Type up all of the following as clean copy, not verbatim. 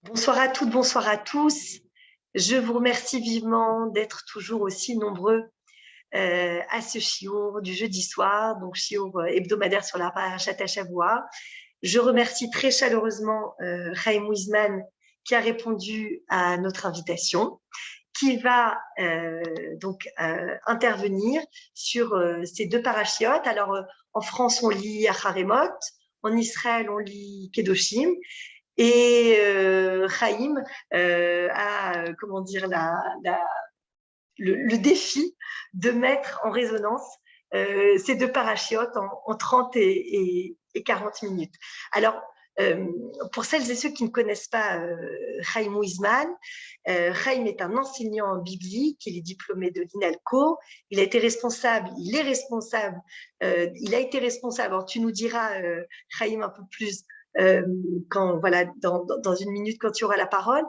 Bonsoir à toutes, bonsoir à tous. Je vous remercie vivement d'être toujours aussi nombreux à ce chiour du jeudi soir, donc chiour hebdomadaire sur la Parashat Shavua. Je remercie très chaleureusement Chaim Wiesman qui a répondu à notre invitation, qui va intervenir sur ces deux parachiotes. Alors, en France, on lit Acharemot, en Israël, on lit Kedoshim, et Chaim a, comment dire, le défi de mettre en résonance ces deux parachiotes en 30 et 40 minutes. Alors, pour celles et ceux qui ne connaissent pas Chaim Wiesman, Chaim est un enseignant biblique, il est diplômé de l'INALCO, il est responsable, il a été responsable, alors tu nous diras, Chaim, un peu plus quand, voilà, dans une minute, quand tu auras la parole,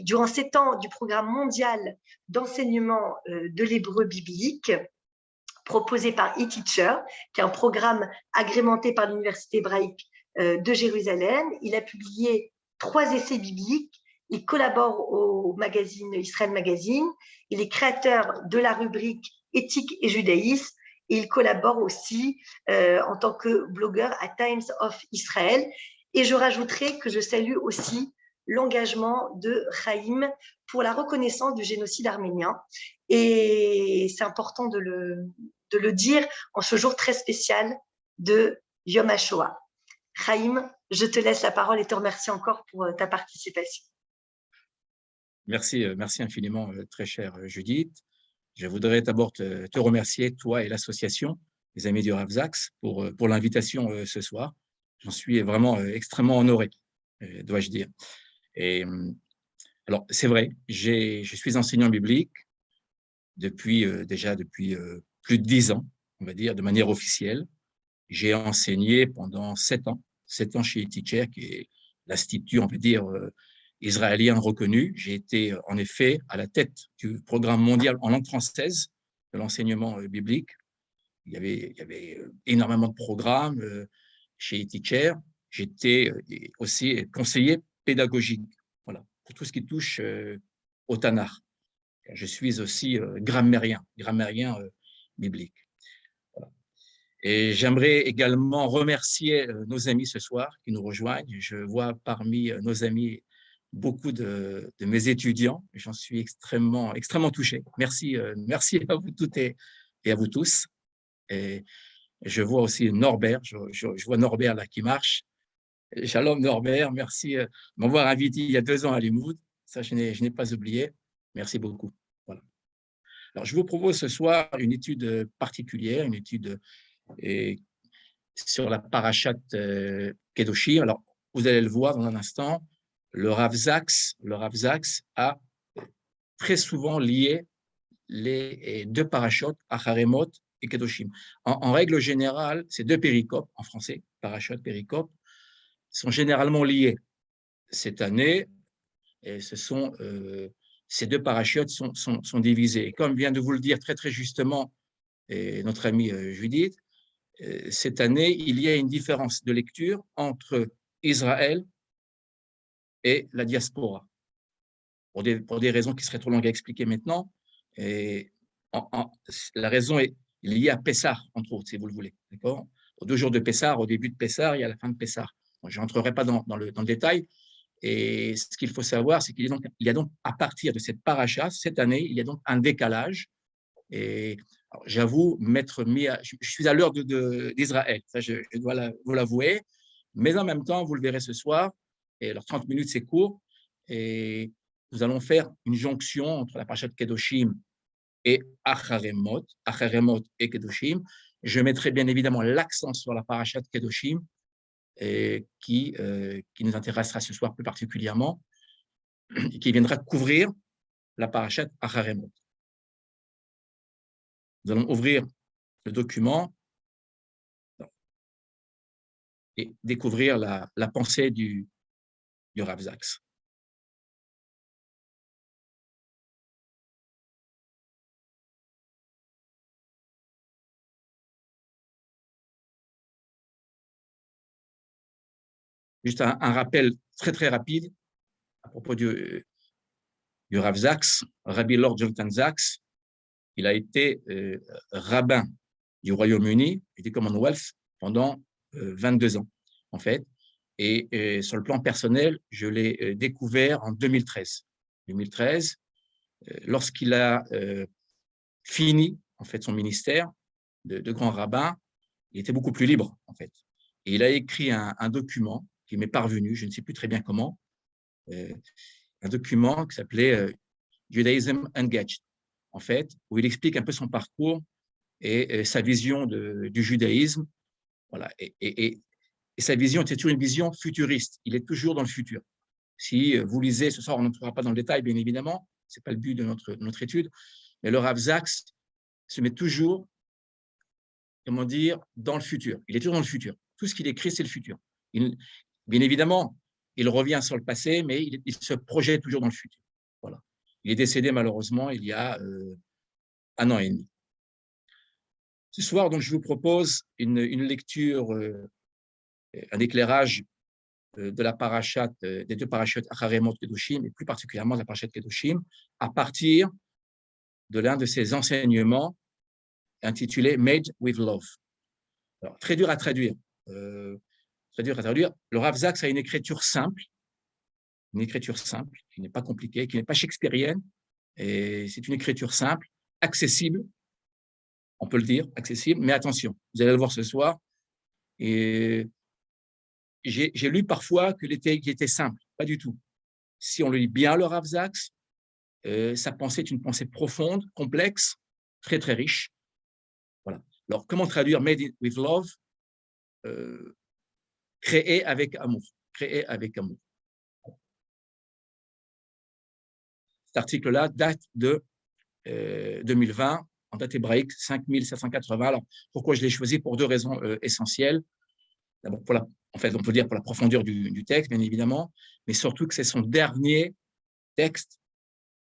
durant 7 ans du programme mondial d'enseignement de l'hébreu biblique proposé par eTeacher, qui est un programme agrémenté par l'Université hébraïque de Jérusalem. Il a publié 3 essais bibliques. Il collabore au magazine Israël Magazine. Il est créateur de la rubrique Éthique et judaïsme. Et il collabore aussi en tant que blogueur à Times of Israel. Et je rajouterai que je salue aussi l'engagement de Chaim pour la reconnaissance du génocide arménien. Et c'est important de le dire en ce jour très spécial de Yom HaShoah. Chaim, je te laisse la parole et te remercie encore pour ta participation. Merci infiniment, très chère Judith. Je voudrais d'abord te remercier, toi et l'association, les Amis du Rav Zaks, pour l'invitation ce soir. J'en suis vraiment extrêmement honoré, dois-je dire. Et alors, c'est vrai, je suis enseignant biblique depuis plus de 10 ans, on va dire, de manière officielle. J'ai enseigné pendant 7 ans chez eTeacher, qui est l'institut, on peut dire, israélien reconnu. J'ai été en effet à la tête du programme mondial en langue française de l'enseignement biblique. Il y avait énormément de programmes chez eTeacher. J'étais aussi conseiller pédagogique, voilà, pour tout ce qui touche au Tanakh. Je suis aussi grammairien biblique. Voilà. Et j'aimerais également remercier nos amis ce soir qui nous rejoignent. Je vois parmi nos amis beaucoup de mes étudiants. J'en suis extrêmement touché. Merci à vous toutes et à vous tous. Et je vois aussi Norbert. Je vois Norbert là qui marche. Shalom Norbert, merci de m'avoir invité il y a 2 ans à Limoud. Ça, je n'ai pas oublié. Merci beaucoup. Voilà. Alors, je vous propose ce soir une étude particulière, une étude sur la parashat Kedoshim. Alors, vous allez le voir dans un instant, le Rav Zaks a très souvent lié les deux parachutes, Acharemot et Kedoshim. En règle générale, ces deux péricopes, en français, parachutes, péricopes, sont généralement liés. Cette année, et ces deux parachutes sont divisés. Et comme vient de vous le dire très, très justement notre amie Judith, cette année, il y a une différence de lecture entre Israël et la diaspora, pour des raisons qui seraient trop longues à expliquer maintenant. Et la raison est liée à Pessah, entre autres, si vous le voulez. D'accord ? Aux 2 jours de Pessah, au début de Pessah et à la fin de Pessah. Bon, je n'entrerai pas dans le détail. Et ce qu'il faut savoir, c'est qu'il y a donc, à partir de cette paracha, cette année, il y a donc un décalage. Et j'avoue, je suis à l'heure d'Israël, ça je dois vous l'avouer, mais en même temps, vous le verrez ce soir, et alors 30 minutes c'est court, et nous allons faire une jonction entre la parashat Kedoshim et Acharemot et Kedoshim. Je mettrai bien évidemment l'accent sur la parashat Kedoshim, qui nous intéressera ce soir plus particulièrement, et qui viendra couvrir la parashat Acharemot. Nous allons ouvrir le document et découvrir la pensée du Rav Zaks. Juste un rappel très, très rapide à propos du Rav Zaks, Rabbi Lord Jonathan Zaks. Il a été rabbin du Royaume-Uni et du Commonwealth pendant 22 ans, en fait. Et sur le plan personnel, je l'ai découvert en 2013. 2013, lorsqu'il a fini, en fait, son ministère de grand rabbin, il était beaucoup plus libre, en fait. Et il a écrit un document qui m'est parvenu, je ne sais plus très bien comment, un document qui s'appelait Judaism Engaged, en fait, où il explique un peu son parcours et sa vision du judaïsme. Voilà. Et sa vision était toujours une vision futuriste. Il est toujours dans le futur. Si vous lisez, ce soir, on n'entrera pas dans le détail, bien évidemment, ce n'est pas le but de notre étude, mais le Rav Zaks se met toujours, comment dire, dans le futur. Il est toujours dans le futur. Tout ce qu'il écrit, c'est le futur. Bien évidemment, il revient sur le passé, mais il se projette toujours dans le futur. Voilà. Il est décédé malheureusement il y a 1 an et demi. Ce soir, donc, je vous propose une lecture, un éclairage de la parachate, des 2 parachutes Acharemot Kedoshim, et plus particulièrement de la parachate Kedoshim, à partir de l'un de ses enseignements intitulé Made with Love. Alors, très dur à traduire. Le Rav Zaks a une écriture simple, qui n'est pas compliquée, qui n'est pas shakespearienne, et c'est une écriture simple, accessible, on peut le dire, accessible, mais attention, vous allez le voir ce soir, et j'ai lu parfois qu'il était simple, pas du tout. Si on le lit bien, le Rav Zaks, sa pensée est une pensée profonde, complexe, très, très riche. Voilà. Alors, comment traduire Made with Love? Créé avec amour. Créé avec amour. Cet article-là date de 2020, en date hébraïque 5780. Alors, pourquoi je l'ai choisi? Pour 2 raisons essentielles. D'abord, en fait, on peut dire pour la profondeur du texte, bien évidemment, mais surtout que c'est son dernier texte,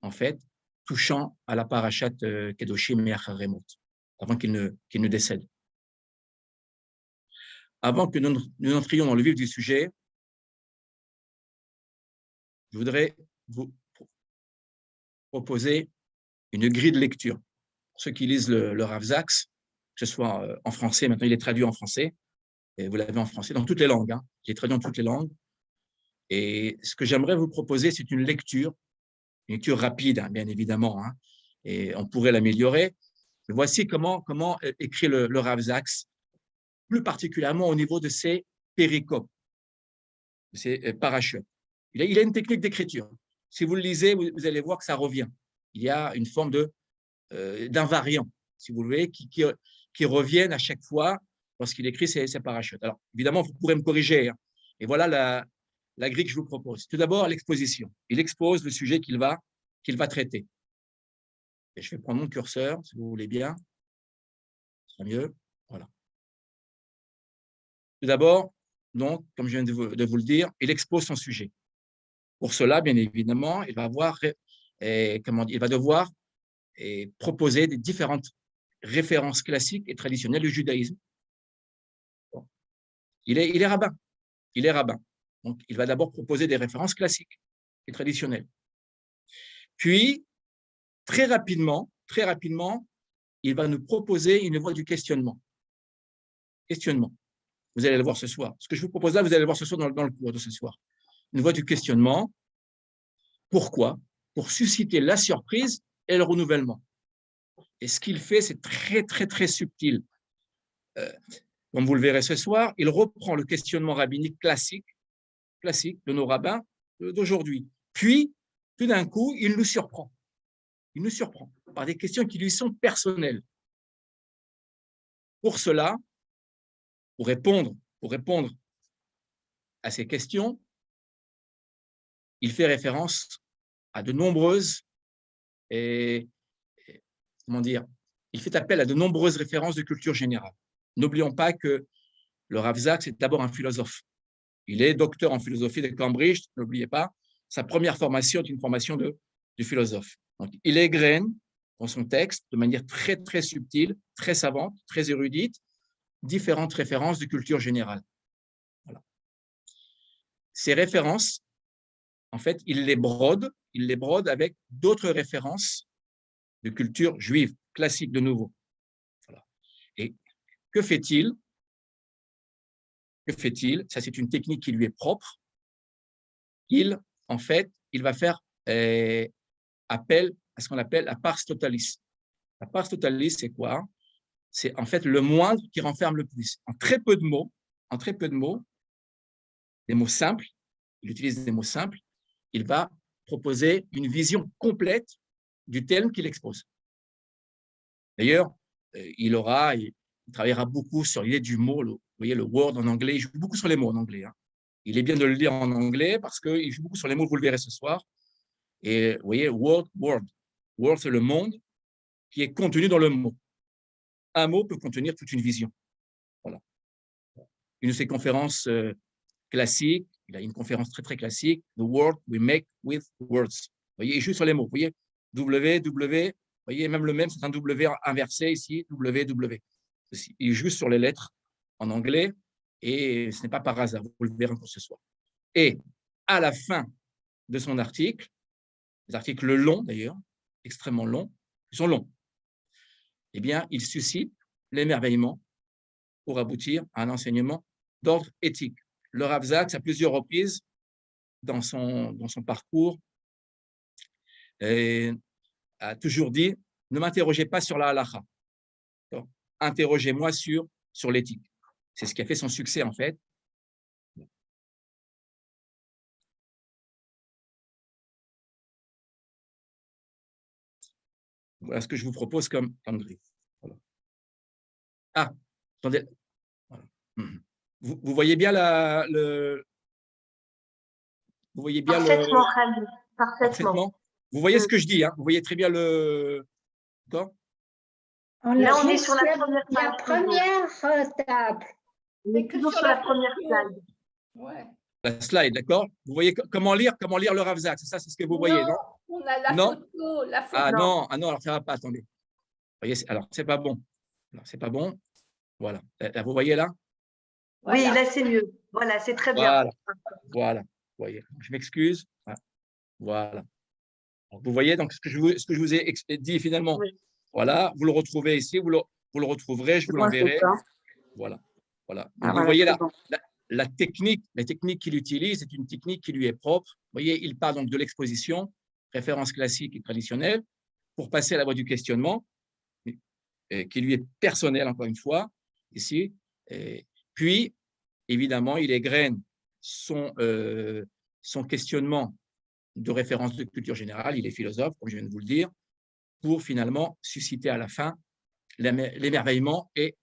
en fait, touchant à la parachate Kedoshim et Acharemot, avant qu'il ne décède. Avant que nous entrions dans le vif du sujet, je voudrais vous proposer une grille de lecture. Pour ceux qui lisent le Rav Zaks, que ce soit en français, maintenant il est traduit en français, et vous l'avez en français, dans toutes les langues, hein. Il est traduit dans toutes les langues. Et ce que j'aimerais vous proposer, c'est une lecture rapide, hein, bien évidemment, hein, et on pourrait l'améliorer. Voici comment écrit le Rav Zaks, plus particulièrement au niveau de ses péricopes, de ses parachutes. Il a une technique d'écriture. Si vous le lisez, vous allez voir que ça revient. Il y a une forme d'invariant, si vous voulez, qui reviennent à chaque fois lorsqu'il écrit ses parachutes. Alors, évidemment, vous pourrez me corriger, hein. Et voilà la grille que je vous propose. Tout d'abord, l'exposition. Il expose le sujet qu'il va traiter. Et je vais prendre mon curseur, si vous voulez bien. Ce sera mieux. Voilà. Tout d'abord, donc, comme je viens de vous le dire, il expose son sujet. Pour cela, bien évidemment, il va devoir proposer des différentes références classiques et traditionnelles du judaïsme. Bon. Il est rabbin. Il est rabbin. Donc, il va d'abord proposer des références classiques et traditionnelles. Puis, très rapidement, il va nous proposer une voie du questionnement. Questionnement. Vous allez le voir ce soir. Ce que je vous propose là, vous allez le voir ce soir dans le cours de ce soir. Une voie du questionnement. Pourquoi? Pour susciter la surprise et le renouvellement. Et ce qu'il fait, c'est très, très, très subtil. Comme vous le verrez ce soir, il reprend le questionnement rabbinique classique de nos rabbins d'aujourd'hui. Puis, tout d'un coup, il nous surprend. Il nous surprend par des questions qui lui sont personnelles. Pour cela, pour répondre à ces questions, il fait référence à de nombreuses il fait appel à de nombreuses références de culture générale. N'oublions pas que le Rav Zaks est d'abord un philosophe. Il est docteur en philosophie de Cambridge, n'oubliez pas. Sa première formation est une formation de philosophe. Donc, il égrène dans son texte, de manière très, très subtile, très savante, très érudite, différentes références de culture générale. Voilà. ces références, en fait, il les brode avec d'autres références de culture juive, classique de nouveau. Voilà. Et que fait-il? Que fait-il? Ça, c'est une technique qui lui est propre. En fait, il va faire appel à ce qu'on appelle la pars totalis. La pars totalis, c'est quoi? C'est en fait le moindre qui renferme le plus. En très peu de mots, des mots simples, il utilise des mots simples, il va proposer une vision complète du thème qu'il expose. D'ailleurs, il travaillera beaucoup sur l'idée du mot, vous voyez, le word en anglais, il joue beaucoup sur les mots en anglais. Hein. Il est bien de le lire en anglais parce qu'il joue beaucoup sur les mots, vous le verrez ce soir. Et vous voyez, word, c'est le monde qui est contenu dans le mot. Un mot peut contenir toute une vision. Voilà. Une de ses conférences classiques, il a une conférence très, très classique, The World We Make with Words. Vous voyez, il joue sur les mots. Vous voyez, W, vous voyez, même le même, c'est un W inversé ici, W. Il joue sur les lettres en anglais et ce n'est pas par hasard, vous le verrez encore ce soir. Et à la fin de son article, des articles longs d'ailleurs, extrêmement longs, ils sont longs, eh bien, il suscite l'émerveillement pour aboutir à un enseignement d'ordre éthique. Le Rav Zaks, à plusieurs reprises dans son parcours, a toujours dit « Ne m'interrogez pas sur la halakha, interrogez-moi sur l'éthique ». C'est ce qui a fait son succès, en fait. Voilà ce que je vous propose comme grille. Voilà. Ah, attendez. Voilà. Vous voyez bien vous voyez bien Parfaitement, Khalid. parfaitement. Vous voyez ce que je dis, hein? Vous voyez très bien le. D'accord? Là, on est sur la première table. On est toujours sur la première slide. Ouais. La slide, d'accord? Vous voyez comment lire le Rav Zaks, c'est ça, c'est ce que vous voyez, non? On a la photo. Ah non, alors ça ne va pas, attendez. Vous voyez, alors c'est pas bon. C'est pas bon. Voilà. Là, vous voyez là? Voilà. Oui, là c'est mieux. Voilà, c'est très bien. Voilà. Vous voyez. Je m'excuse. Voilà. Vous voyez donc ce que je vous ai dit finalement. Oui. Voilà, vous le retrouvez ici, vous le retrouverez, je vous l'enverrai. Voilà. Donc, vous voyez là, bon. la technique qu'il utilise, c'est une technique qui lui est propre. Vous voyez, il part donc de l'exposition, référence classique et traditionnelle, pour passer à la voie du questionnement, qui lui est personnel, encore une fois, ici. Puis, évidemment, il égrène son questionnement de référence de culture générale, il est philosophe, comme je viens de vous le dire, pour finalement susciter à la fin l'émerveillement et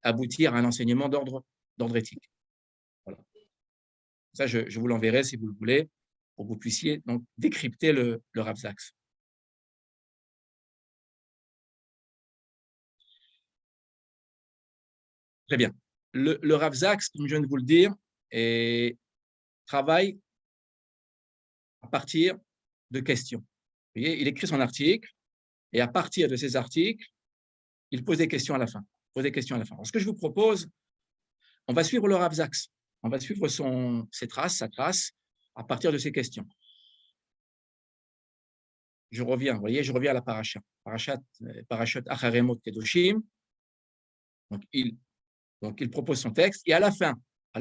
aboutir à un enseignement d'ordre éthique. Voilà. Ça, je vous l'enverrai si vous le voulez, pour que vous puissiez donc décrypter le Rav Zaks. Très bien. Le Rav Zaks, comme je viens de vous le dire, travaille à partir de questions. Vous voyez, il écrit son article et à partir de ces articles, il pose des questions à la fin. Alors, ce que je vous propose, on va suivre le Rav Zaks. On va suivre sa trace, à partir de ces questions. Je reviens à la paracha. Parashat Acharemot Kedoshim. Donc, il propose son texte et à la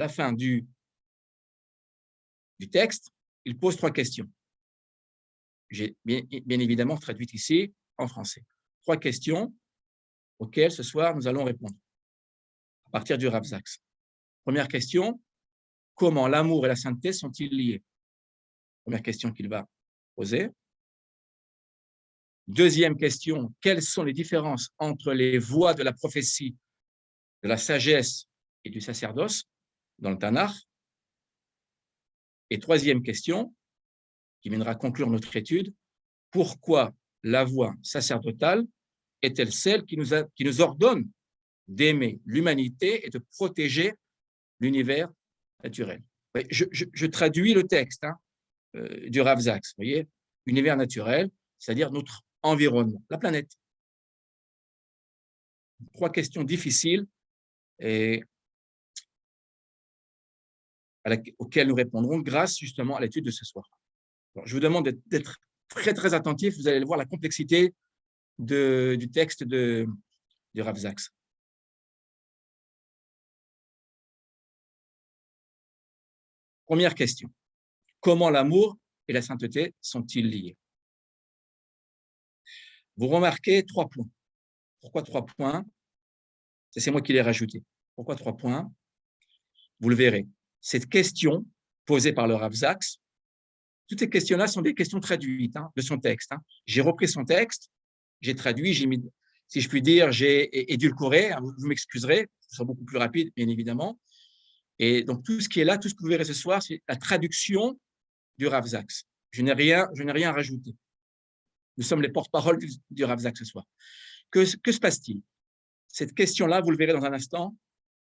fin du texte, il pose 3 questions. J'ai bien évidemment traduit ici en français. 3 questions auxquelles ce soir nous allons répondre à partir du Rav Zaks. Première question, comment l'amour et la sainteté sont-ils liés? Première question qu'il va poser. Deuxième question, quelles sont les différences entre les voies de la prophétie, de la sagesse et du sacerdoce dans le Tanakh? Et troisième question, qui viendra conclure notre étude, pourquoi la voie sacerdotale est-elle celle qui nous ordonne d'aimer l'humanité et de protéger l'univers naturel? Je traduis le texte du Rav Zaks, vous voyez, univers naturel, c'est-à-dire notre environnement, la planète. 3 questions difficiles et auxquelles nous répondrons grâce justement à l'étude de ce soir. Alors, je vous demande d'être très, très attentif. Vous allez voir la complexité du texte du Rav Sachs. Première question. Comment l'amour et la sainteté sont-ils liés? Vous remarquez 3 points. Pourquoi 3 points? C'est moi qui l'ai rajouté. Pourquoi 3 points? Vous le verrez. Cette question posée par le Rav Sachs, toutes ces questions-là sont des questions traduites de son texte. J'ai repris son texte, j'ai traduit, j'ai mis, si je puis dire, j'ai édulcoré. Vous m'excuserez, ce sera beaucoup plus rapide, bien évidemment. Et donc, tout ce qui est là, tout ce que vous verrez ce soir, c'est la traduction du Rav Sachs. Je n'ai rien rajouté. Nous sommes les porte-parole du Rav Sachs ce soir. Que se passe-t-il? Cette question-là, vous le verrez dans un instant,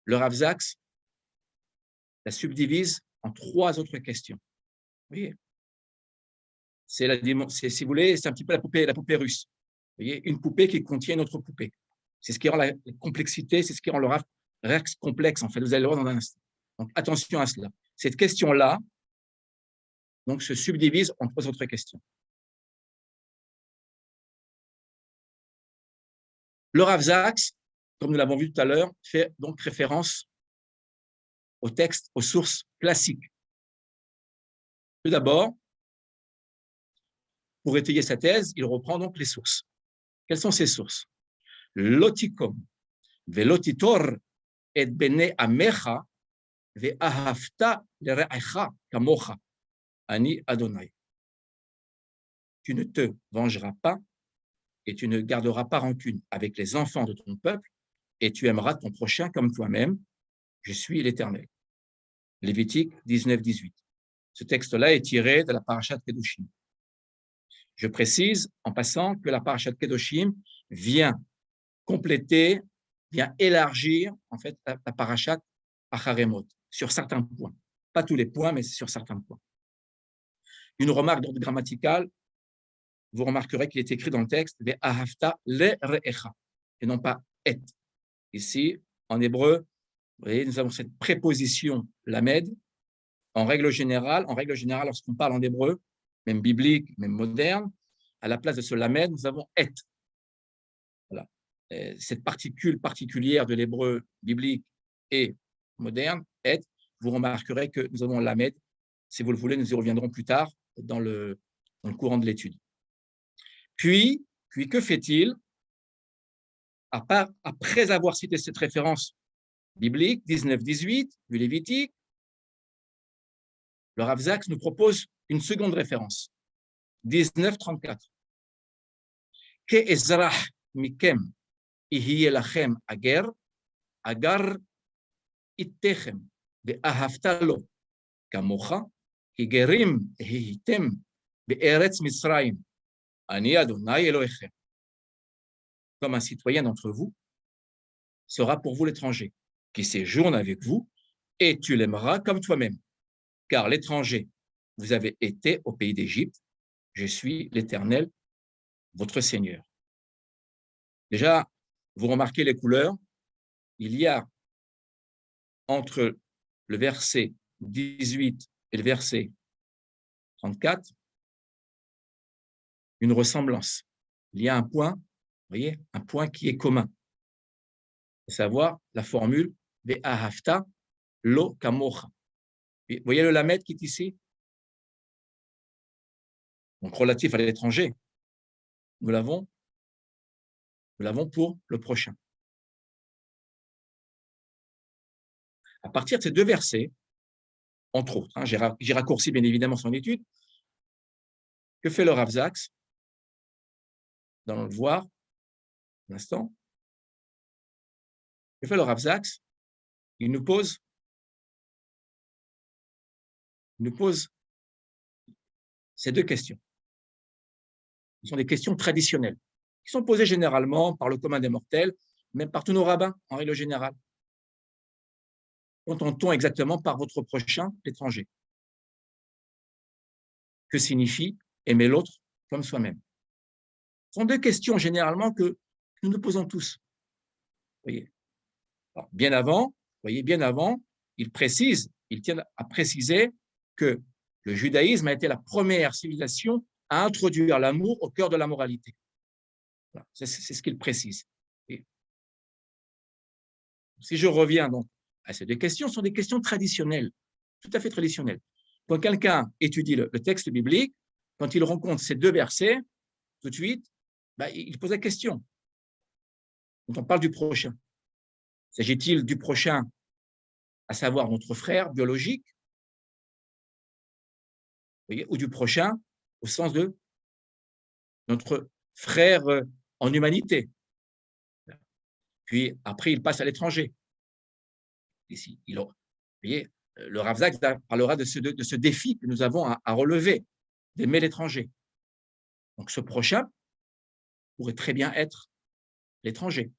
le Rav Sachs la subdivise en 3 autres questions. Vous voyez? Si vous voulez, c'est un petit peu la poupée russe. Vous voyez? Une poupée qui contient une autre poupée. C'est ce qui rend la complexité, c'est ce qui rend le Rav Sachs complexe, en fait. Vous allez le voir dans un instant. Donc, attention à cela. Cette question-là donc, se subdivise en 3 autres questions. Le Rav Sachs, comme nous l'avons vu tout à l'heure, fait donc référence au texte, aux sources classiques. Tout d'abord, pour étayer sa thèse, il reprend donc les sources. Quelles sont ces sources? Lotikom, velotitor et bene amecha, ve'ahavta lere'echa kamocha, ani Adonai. Tu ne te vengeras pas et tu ne garderas pas rancune avec les enfants de ton peuple et tu aimeras ton prochain comme toi-même. Je suis l'Éternel. Lévitique 19-18. Ce texte-là est tiré de la parashat Kedoshim. Je précise en passant que la parashat Kedoshim vient compléter, vient élargir en fait la parashat Acharemot sur certains points. Pas tous les points, mais sur certains points. Une remarque d'ordre grammatical, vous remarquerez qu'il est écrit dans le texte « Ve'ahavta le're'echa » et non pas « et ». Ici, en hébreu, vous voyez, nous avons cette préposition lamed. En règle générale, lorsqu'on parle en hébreu, même biblique, même moderne, à la place de ce lamed, nous avons et. Voilà. Cette particule particulière de l'hébreu biblique et moderne, et, vous remarquerez que nous avons lamed. Si vous le voulez, nous y reviendrons plus tard dans le courant de l'étude. Puis que fait-il? Après avoir cité cette référence biblique, 19-18, du Lévitique, le Rav Sachs nous propose une seconde référence, 19-34. Ke ezrach mikem ihiye lachem agar, agar ittechem ve'ahavta lo kamocha, ki gerim hihitem be'eretz Misraim, ani Adonai Elohechem. Comme un citoyen d'entre vous sera pour vous l'étranger, qui séjourne avec vous, et tu l'aimeras comme toi-même. Car l'étranger, vous avez été au pays d'Égypte, je suis l'Éternel, votre Seigneur. Déjà, vous remarquez les couleurs, il y a entre le verset 18 et le verset 34 une ressemblance. Il y a un point, vous voyez, un point qui est commun, à savoir la formule « Ve'ahavta lo kamocha ». Vous voyez le lamed qui est ici? Donc, relatif à l'étranger. Nous l'avons pour le prochain. À partir de ces 2 versets, entre autres, j'ai raccourci bien évidemment son étude, que fait le Rav Sachs? Dans le voir, un instant. Que fait le Rav Sachs? Il nous pose ces 2 questions. Ce sont des questions traditionnelles, qui sont posées généralement par le commun des mortels, même par tous nos rabbins, en règle générale. Qu'entend-on exactement par votre prochain, l'étranger? Que signifie aimer l'autre comme soi-même? Ce sont 2 questions généralement que nous nous posons tous. Voyez. Alors, bien avant, il précise ils tiennent à préciser que le judaïsme a été la première civilisation à introduire l'amour au cœur de la moralité. Voilà, c'est ce qu'ils précisent. Et si je reviens donc à ces deux questions, ce sont des questions traditionnelles, tout à fait traditionnelles. Quand quelqu'un étudie le texte biblique, quand il rencontre ces deux versets, tout de suite, il pose la question. Quand on parle du prochain, s'agit-il du prochain, à savoir notre frère biologique, voyez, ou du prochain au sens de notre frère en humanité? Puis après, il passe à l'étranger. Ici, vous voyez, le Rav Zaks parlera de ce défi que nous avons à relever, d'aimer l'étranger. Donc, ce prochain pourrait très bien être l'étranger.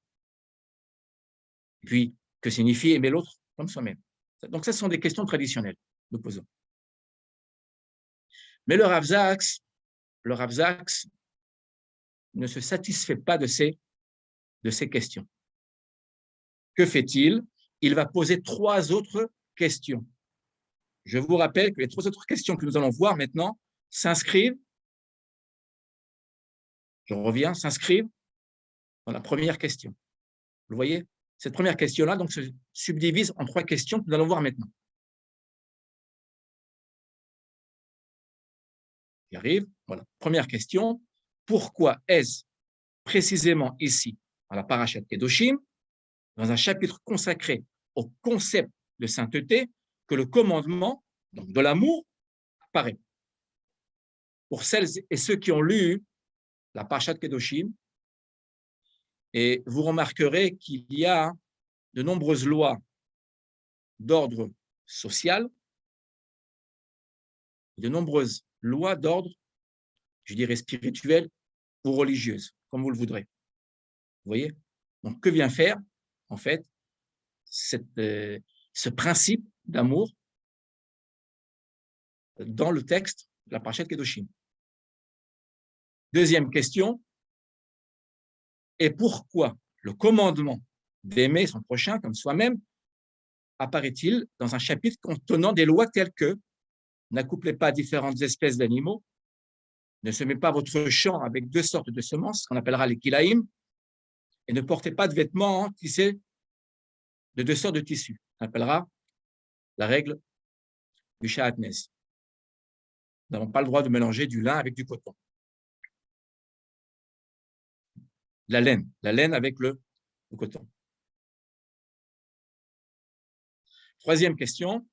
Et puis, que signifie aimer l'autre comme soi-même? Donc, ce sont des questions traditionnelles, nous posons. Mais le Rav Zaks ne se satisfait pas de ces questions. Que fait-il? Il va poser 3 autres questions. Je vous rappelle que les 3 autres questions que nous allons voir maintenant s'inscrivent, je reviens, s'inscrivent dans la première question. Vous voyez? Cette première question-là donc, se subdivise en 3 questions que nous allons voir maintenant. J'y arrive. Voilà. Première question. Pourquoi est-ce précisément ici, dans la Parashat Kedoshim, dans un chapitre consacré au concept de sainteté, que le commandement donc de l'amour apparaît? Pour celles et ceux qui ont lu la Parashat Kedoshim, et vous remarquerez qu'il y a de nombreuses lois d'ordre social, de nombreuses lois d'ordre, je dirais spirituel ou religieuse, comme vous le voudrez. Vous voyez? Donc, que vient faire, en fait, ce principe d'amour dans le texte de la Parashat Kedoshim? Deuxième question, et pourquoi le commandement d'aimer son prochain comme soi-même apparaît-il dans un chapitre contenant des lois telles que n'accouplez pas différentes espèces d'animaux, ne semez pas votre champ avec 2 sortes de semences, qu'on appellera les kilaïm, et ne portez pas de vêtements tissés de 2 sortes de tissus. On appellera la règle du Shahatnez. Nous n'avons pas le droit de mélanger du lin avec du coton. La laine avec le coton. Troisième question,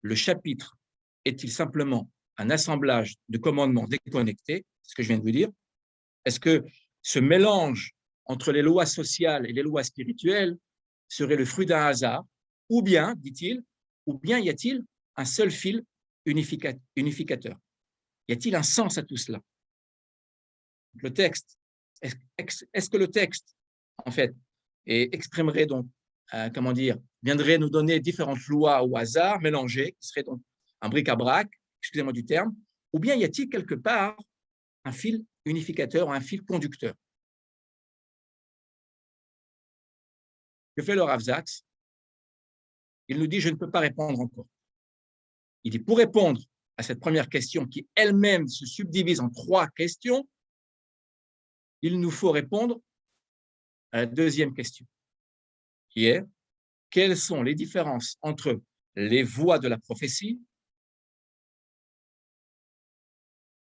le chapitre est-il simplement un assemblage de commandements déconnectés, ce que je viens de vous dire? Est-ce que ce mélange entre les lois sociales et les lois spirituelles serait le fruit d'un hasard? Ou bien, dit-il, ou bien y a-t-il un seul fil unificateur? Y a-t-il un sens à tout cela? Le texte, est-ce que le texte, en fait, exprimerait donc, comment dire, viendrait nous donner différentes lois au hasard, mélangées, qui seraient donc un bric-à-brac, excusez-moi du terme, ou bien y a-t-il quelque part un fil unificateur, un fil conducteur? Que fait le Rav Zaks? Il nous dit, je ne peux pas répondre encore. Il dit, pour répondre à cette première question qui elle-même se subdivise en 3 questions, il nous faut répondre à la deuxième question, qui est, quelles sont les différences entre les voies de la prophétie,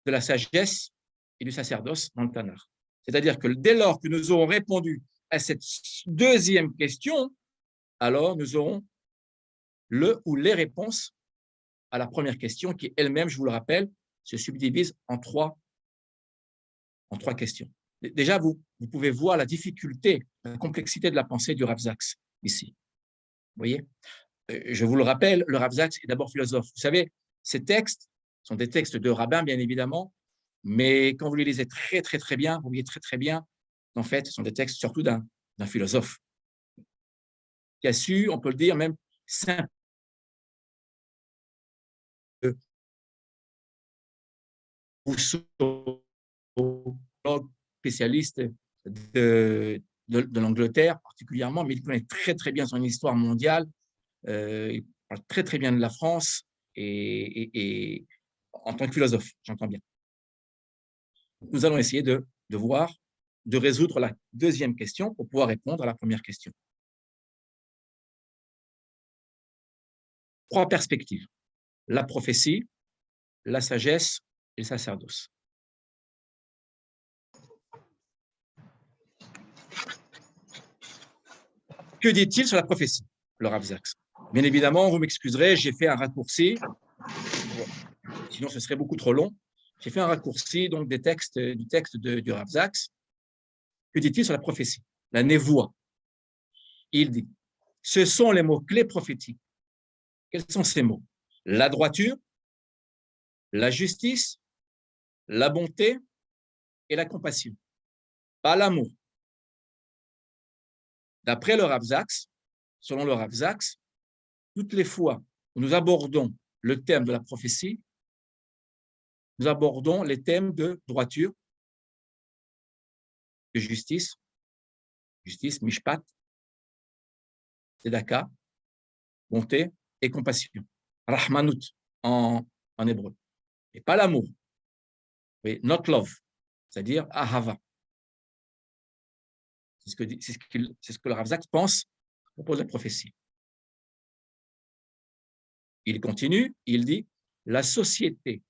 de la sagesse et du sacerdoce dans le Tanakh? C'est-à-dire que dès lors que nous aurons répondu à cette deuxième question, alors nous aurons le ou les réponses à la première question qui elle-même, je vous le rappelle, se subdivise en 3 questions. Déjà, vous pouvez voir la difficulté, la complexité de la pensée du Rav Zaks ici. Vous voyez? Je vous le rappelle, le Rav Zaks est d'abord philosophe. Vous savez, ces textes sont des textes de rabbins, bien évidemment, mais quand vous les lisez très, très, très bien, vous voyez très, très bien qu'en fait, ce sont des textes surtout d'un philosophe qui a su, on peut le dire, même simple. Rousseau, spécialiste de l'Angleterre particulièrement, mais il connaît très très bien son histoire mondiale, Il parle très, très bien de la France et en tant que philosophe, j'entends bien. Nous allons essayer de voir, de résoudre la deuxième question pour pouvoir répondre à la première question. 3 perspectives. La prophétie, la sagesse et le sacerdoce. Que dit-il sur la prophétie, le Rav Zaks? Bien évidemment, vous m'excuserez, j'ai fait un raccourci, sinon ce serait beaucoup trop long. J'ai fait un raccourci donc du texte du Rav Zaks. Que dit-il sur la prophétie? La névoie. Il dit, ce sont les mots-clés prophétiques. Quels sont ces mots? La droiture, la justice, la bonté et la compassion. Pas l'amour. D'après le Rav Zaks, selon le Rav Zaks, toutes les fois où nous abordons le thème de la prophétie, nous abordons les thèmes de droiture, de justice, mishpat, tzedaka, bonté et compassion. Rahmanut en hébreu. Et pas l'amour, mais not love, c'est-à-dire ahava. C'est ce que le Rav Zaks pense à propos de la prophétie. Il continue, il dit, la société,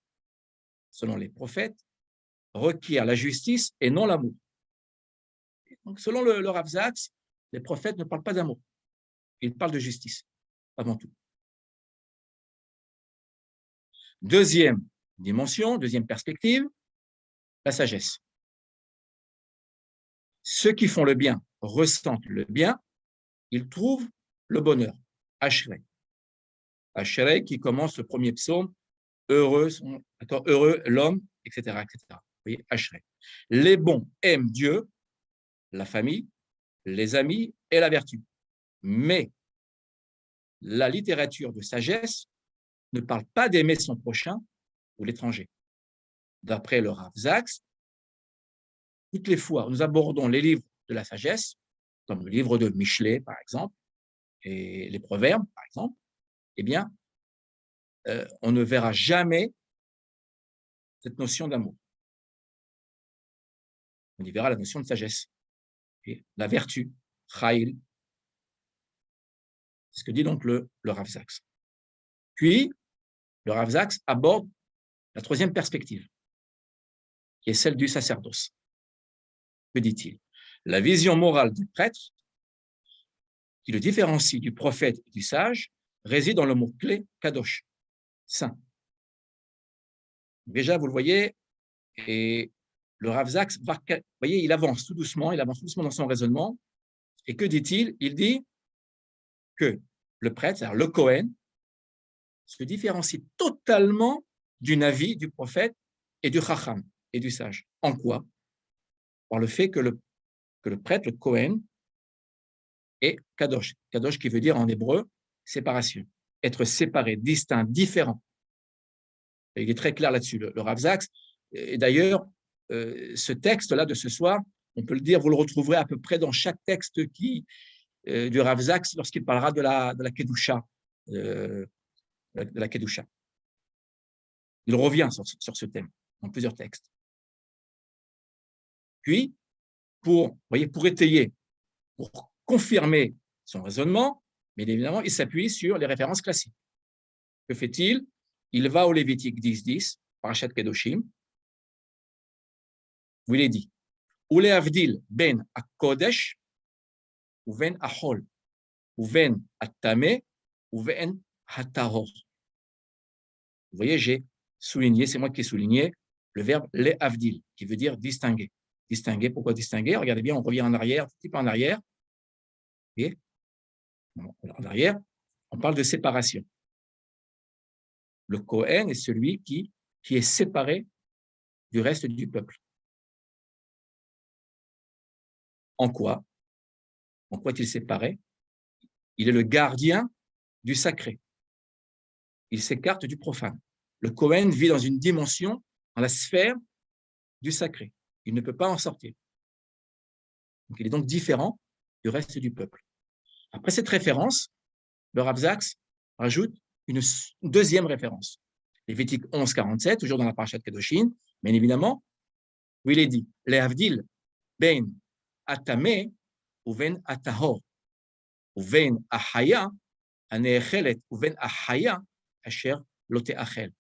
selon les prophètes, requiert la justice et non l'amour. Donc, selon le Rav Zaks, les prophètes ne parlent pas d'amour, ils parlent de justice, avant tout. Deuxième dimension, deuxième perspective, la sagesse. Ceux qui font le bien ressentent le bien, ils trouvent le bonheur. Ashrei. Ashrei qui commence le premier psaume, heureux l'homme, etc., etc. Vous voyez, Ashrei. Les bons aiment Dieu, la famille, les amis et la vertu. Mais la littérature de sagesse ne parle pas d'aimer son prochain ou l'étranger. D'après le Rav Zaks, toutes les fois où nous abordons les livres de la sagesse, comme le livre de Michelet, par exemple, et les proverbes, par exemple, eh bien, on ne verra jamais cette notion d'amour. On y verra la notion de sagesse. Et la vertu, Chayil, c'est ce que dit donc le Rav Zaks. Puis, le Rav Zaks aborde la troisième perspective, qui est celle du sacerdoce. Que dit-il? La vision morale du prêtre, qui le différencie du prophète et du sage, réside dans le mot-clé kadosh, saint. Déjà, vous le voyez, et le Rav Zaks, vous voyez, il avance tout doucement dans son raisonnement. Et que dit-il? Il dit que le prêtre, c'est-à-dire le Kohen, se différencie totalement du Navi, du prophète, et du Chacham, et du sage. En quoi? Par le fait que le prêtre, le Kohen, est Kadosh. Kadosh qui veut dire en hébreu séparation. Être séparé, distinct, différent. Et il est très clair là-dessus, le Rav Zaks. Et d'ailleurs, ce texte-là de ce soir, on peut le dire, vous le retrouverez à peu près dans chaque texte du Rav Zaks lorsqu'il parlera de la Kedusha. De la Kedusha. Il revient sur ce thème dans plusieurs textes. Puis, pour étayer, pour confirmer son raisonnement, mais évidemment, il s'appuie sur les références classiques. Que fait-il? Il va au Lévitique 10.10, Parashat Kedoshim, où il est dit Ule avdil ben akodesh, ou ben ahol, ou ben atame, ou ben hatahor. Vous voyez, j'ai souligné, c'est moi qui ai souligné le verbe le avdil, qui veut dire distinguer. Distinguer, pourquoi distinguer? Regardez bien, on revient en arrière, un petit peu en arrière. Et en arrière, on parle de séparation. Le Kohen est celui qui est séparé du reste du peuple. En quoi? En quoi est-il séparé? Il est le gardien du sacré. Il s'écarte du profane. Le Kohen vit dans une dimension, dans la sphère du sacré. Il ne peut pas en sortir. Donc, il est donc différent du reste du peuple. Après cette référence, le Rav Zaks rajoute une deuxième référence. Lévitique 11, 47, toujours dans la parashat Kedoshim, bien évidemment, où il est dit « Lehavdil ben atame ou ben atahor ou ben ahaya anechelet ou ben ahaya asher lote achel »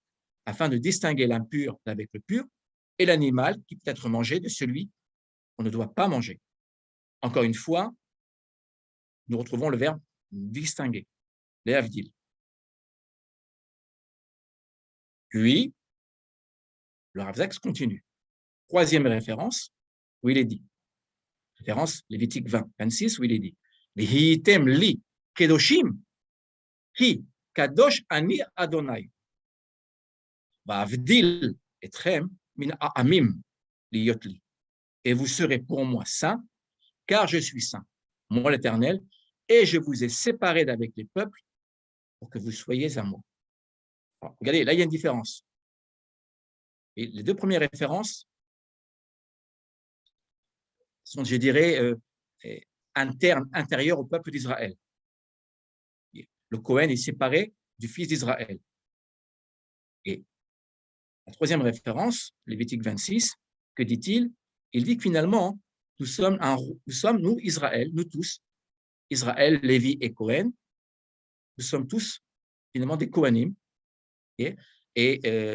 afin de distinguer l'impur d'avec le pur et l'animal qui peut être mangé de celui qu'on ne doit pas manger. Encore une fois, nous retrouvons le verbe distinguer, Lehavdil. Puis, le Rav Zaks continue. Troisième référence, où il est dit, référence Lévitique 20, 26, où il est dit, V'hitem li kedoshim, hi kadosh ani Adonai, va'avdil etrem min ha'amim liyot li. Et vous serez pour moi saints, car je suis saint, moi l'Éternel, et je vous ai séparés d'avec les peuples pour que vous soyez à moi. Alors, regardez, là, il y a une différence. Et les deux premières références sont, je dirais, internes, intérieures au peuple d'Israël. Le Cohen est séparé du fils d'Israël. Et la troisième référence, Lévitique 26, que dit-il? Il dit que finalement, nous sommes, nous, Israël, nous tous, Israël, Lévi et Cohen, nous sommes tous finalement des Kohanim, et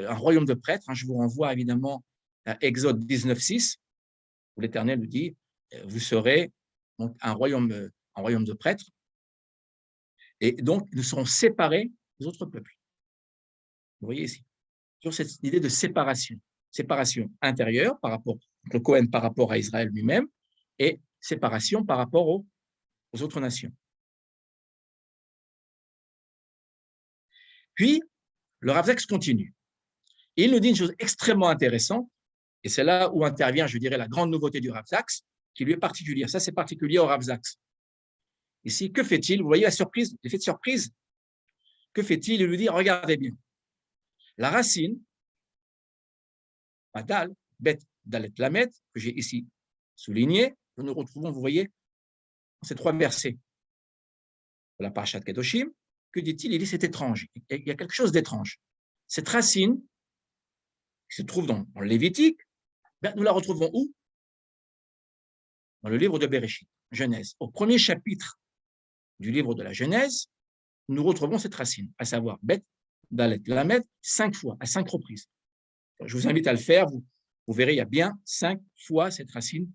un royaume de prêtres. Je vous renvoie évidemment à Exode 19, 6, où l'Éternel nous dit, vous serez donc un royaume de prêtres, et donc nous serons séparés des autres peuples. Vous voyez ici, sur cette idée de séparation intérieure par rapport le Cohen par rapport à Israël lui-même, et séparation par rapport aux autres nations. Puis, le Rav Zaks continue. Il nous dit une chose extrêmement intéressante, et c'est là où intervient, je dirais, la grande nouveauté du Rav Zaks, qui lui est particulière. Ça, c'est particulier au Rav Zaks. Ici, que fait-il? Vous voyez la surprise, l'effet de surprise? Que fait-il? Il lui dit, regardez bien. La racine, Badal, Bet, Dalet, Lamet, que j'ai ici souligné, que nous retrouvons, vous voyez, dans ces trois versets de la Parashat Kedoshim. Que dit-il? Il dit, c'est étrange. Il y a quelque chose d'étrange. Cette racine, qui se trouve dans le Lévitique, nous la retrouvons où? Dans le livre de Bereshit, Genèse. Au premier chapitre du livre de la Genèse, nous retrouvons cette racine, à savoir Bet, Dalet, Lamed, 5 fois, à 5 reprises. Je vous invite à le faire, vous verrez, il y a bien 5 fois cette racine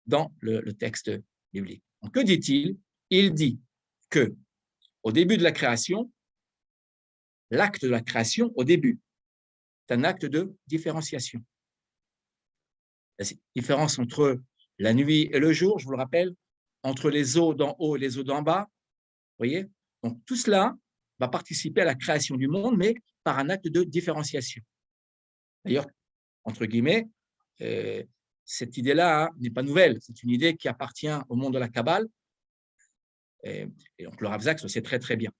dans le texte biblique. Donc, que dit-il? Il dit que au début de la création, l'acte de la création, au début, c'est un acte de différenciation. La différence entre la nuit et le jour, je vous le rappelle, entre les eaux d'en haut et les eaux d'en bas, vous voyez? Donc, tout cela va participer à la création du monde, mais par un acte de différenciation. D'ailleurs, entre guillemets, cette idée-là n'est pas nouvelle. C'est une idée qui appartient au monde de la Kabbale. Et donc, le Rav Zaks le sait très, très bien.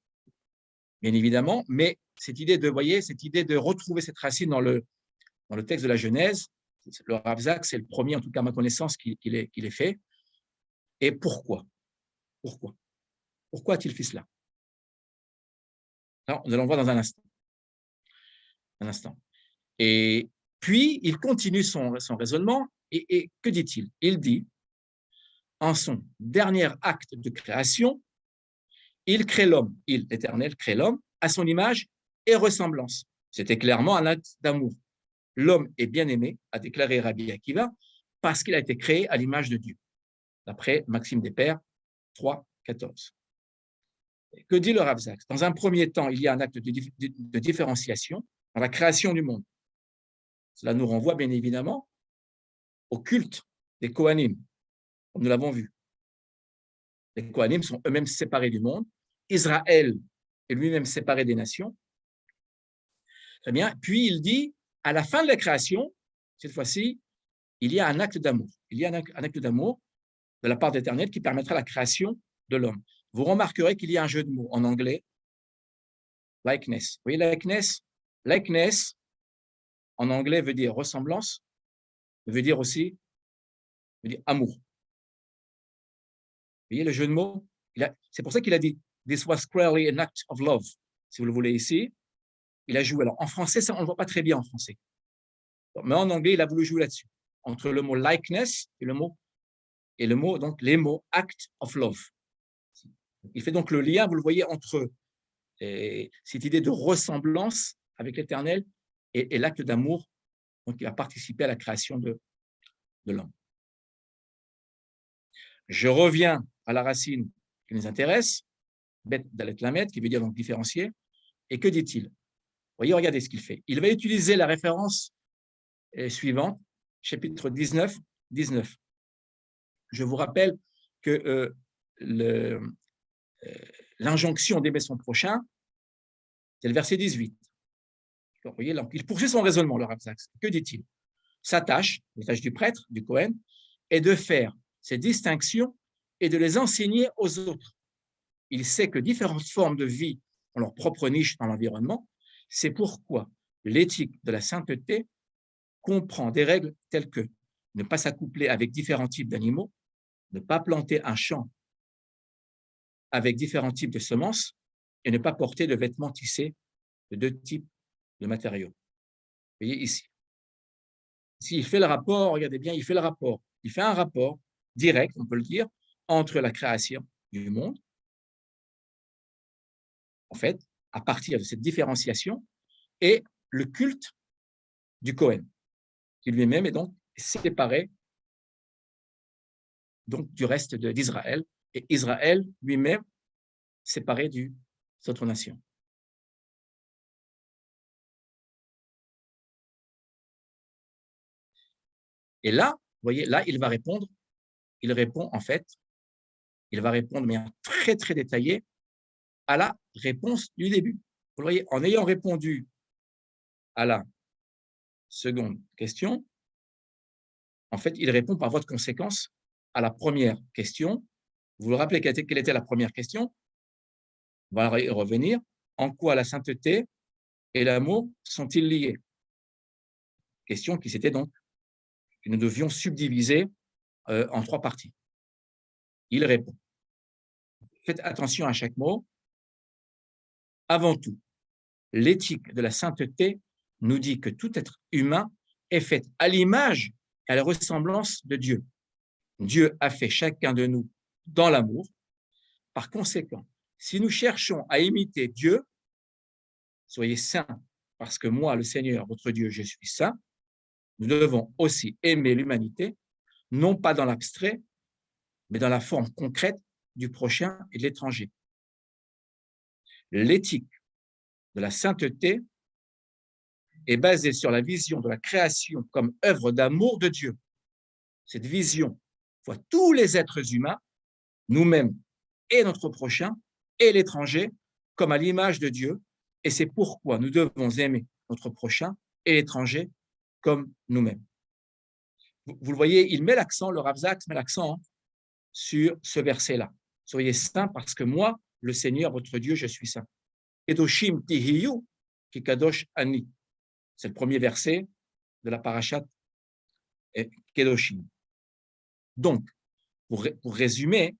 Bien évidemment, mais cette idée de retrouver cette racine dans le texte de la Genèse, le Rav Zaks, c'est le premier, en tout cas à ma connaissance, qu'il ait fait. Et pourquoi? Pourquoi a-t-il fait cela? Alors, nous allons voir dans un instant. Et puis, il continue son raisonnement, et que dit-il? Il dit, en son dernier acte de création, il crée l'homme, l'Éternel, crée l'homme à son image et ressemblance. C'était clairement un acte d'amour. L'homme est bien-aimé, a déclaré Rabbi Akiva, parce qu'il a été créé à l'image de Dieu, d'après Maxime des Pères 3, 14. Que dit le Rav Zaks? Dans un premier temps, il y a un acte de différenciation dans la création du monde. Cela nous renvoie bien évidemment au culte des Kohanim, comme nous l'avons vu. Les Kohanim sont eux-mêmes séparés du monde. Israël est lui-même séparé des nations. Très bien. Puis il dit, à la fin de la création, cette fois-ci, il y a un acte d'amour. Il y a un acte d'amour de la part d'Éternel qui permettra la création de l'homme. Vous remarquerez qu'il y a un jeu de mots en anglais, likeness. Vous voyez, likeness, en anglais, veut dire ressemblance, veut dire aussi amour. Vous voyez le jeu de mots? C'est pour ça qu'il a dit This was clearly an act of love. Si vous le voulez ici, il a joué. Alors, en français, ça, on ne le voit pas très bien en français. Mais en anglais, il a voulu jouer là-dessus. Entre le mot likeness et le mot, donc, les mots act of love. Il fait donc le lien, vous le voyez, entre cette idée de ressemblance avec l'Éternel et l'acte d'amour, donc il a participé à la création de l'homme. Je reviens à la racine qui nous intéresse, Bet Dalet Lamed, qui veut dire donc différencier. Et que dit-il? Vous voyez, regardez ce qu'il fait. Il va utiliser la référence suivante, chapitre 19, 19. Je vous rappelle que l'injonction d'aimer son prochain, c'est le verset 18. Donc, vous voyez, là, il poursuit son raisonnement, le Rav Zaks. Que dit-il? Sa tâche, la tâche du prêtre, du Cohen, est de faire ces distinctions et de les enseigner aux autres. Il sait que différentes formes de vie ont leur propre niche dans l'environnement. C'est pourquoi l'éthique de la sainteté comprend des règles telles que ne pas s'accoupler avec différents types d'animaux, ne pas planter un champ avec différents types de semences et ne pas porter de vêtements tissés de deux types de matériaux. Vous voyez ici. S'il fait le rapport, regardez bien, il fait un rapport direct, on peut le dire, entre la création du monde, en fait, à partir de cette différenciation, et le culte du Cohen, qui lui-même est donc séparé donc, du reste d'Israël, et Israël lui-même séparé des autres nations. Et là, vous voyez, là, il va répondre de manière très, très détaillée à la réponse du début. Vous voyez, en ayant répondu à la seconde question, en fait, il répond par voie de conséquence à la première question. Vous vous rappelez quelle était la première question? On va y revenir. En quoi la sainteté et l'amour sont-ils liés? Question qui s'était donc que nous devions subdiviser en trois parties. Il répond. Faites attention à chaque mot. Avant tout, l'éthique de la sainteté nous dit que tout être humain est fait à l'image et à la ressemblance de Dieu. Dieu a fait chacun de nous dans l'amour. Par conséquent, si nous cherchons à imiter Dieu, soyez saints, parce que moi, le Seigneur, votre Dieu, je suis saint, nous devons aussi aimer l'humanité, non pas dans l'abstrait, mais dans la forme concrète du prochain et de l'étranger. L'éthique de la sainteté est basée sur la vision de la création comme œuvre d'amour de Dieu. Cette vision voit tous les êtres humains, nous-mêmes et notre prochain et l'étranger, comme à l'image de Dieu, et c'est pourquoi nous devons aimer notre prochain et l'étranger comme nous-mêmes. Vous le voyez, il met l'accent, le Rav Zaks met l'accent sur ce verset-là. Soyez saints parce que moi, le Seigneur, votre Dieu, je suis saint. Kedoshim tihiyu ki kadosh ani. C'est le premier verset de la parashat Kedoshim. Donc, pour résumer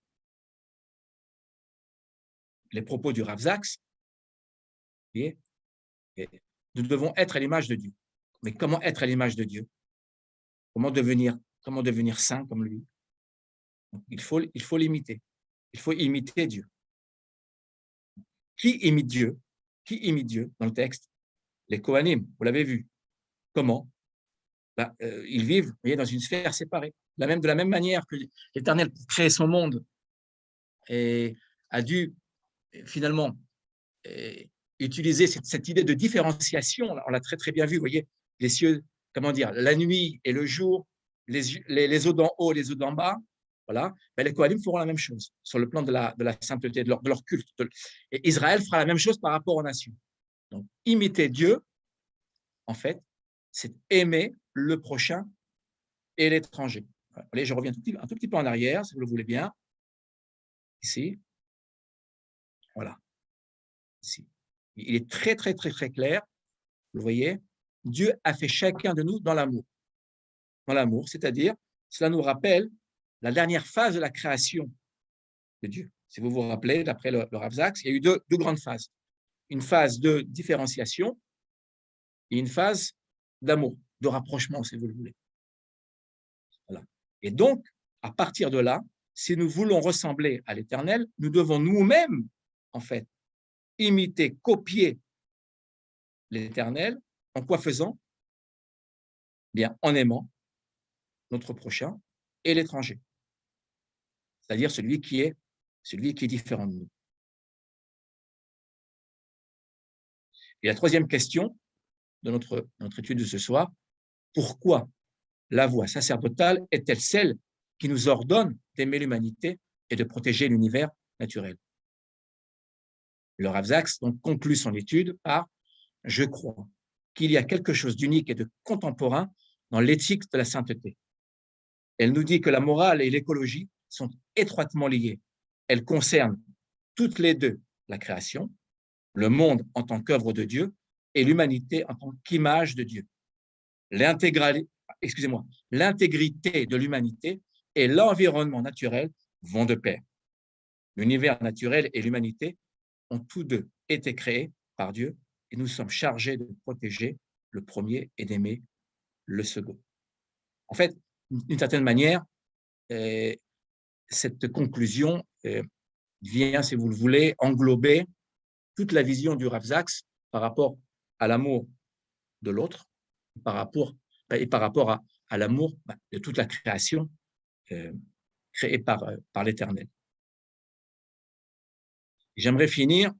les propos du Rav Zaks, nous devons être à l'image de Dieu. Mais comment être à l'image de Dieu? Comment devenir saint comme lui? Il faut l'imiter. Il faut imiter Dieu. Qui imite Dieu? Qui imite Dieu dans le texte? Les Kohanim, vous l'avez vu. Comment? Ils vivent, vous voyez, dans une sphère séparée. De la même manière que l'Éternel, pour créer son monde, a dû finalement utiliser cette idée de différenciation. On l'a très, très bien vu, vous voyez, les cieux, comment dire, la nuit et le jour, les eaux d'en haut et les eaux d'en bas. Voilà, les Kohanim feront la même chose sur le plan de la sainteté, de leur culte. Et Israël fera la même chose par rapport aux nations. Donc, imiter Dieu, en fait, c'est aimer le prochain et l'étranger. Allez, je reviens un tout petit peu en arrière, si vous le voulez bien. Ici. Voilà. Ici. Il est très, très, très, très clair. Vous voyez, Dieu a fait chacun de nous dans l'amour. Dans l'amour, c'est-à-dire, cela nous rappelle la dernière phase de la création de Dieu. Si vous vous rappelez, d'après le Rav Zaks, il y a eu deux grandes phases. Une phase de différenciation et une phase d'amour, de rapprochement, si vous le voulez. Voilà. Et donc, à partir de là, si nous voulons ressembler à l'Éternel, nous devons nous-mêmes, en fait, imiter, copier l'Éternel. En quoi faisant? Bien, en aimant notre prochain et l'étranger, c'est-à-dire celui qui est différent de nous. Et la troisième question de notre étude de ce soir, pourquoi la voie sacerdotale est-elle celle qui nous ordonne d'aimer l'humanité et de protéger l'univers naturel? Le Rav Zaks donc conclut son étude par « Je crois qu'il y a quelque chose d'unique et de contemporain dans l'éthique de la sainteté. Elle nous dit que la morale et l'écologie sont étroitement liées. Elles concernent toutes les deux la création, le monde en tant qu'œuvre de Dieu et l'humanité en tant qu'image de Dieu. L'intégrité de l'humanité et l'environnement naturel vont de pair. L'univers naturel et l'humanité ont tous deux été créés par Dieu et nous sommes chargés de protéger le premier et d'aimer le second. » En fait, d'une certaine manière, cette conclusion vient, si vous le voulez, englober toute la vision du Rav Zaks par rapport à l'amour de l'autre, par rapport à l'amour de toute la création créée par l'Éternel. J'aimerais finir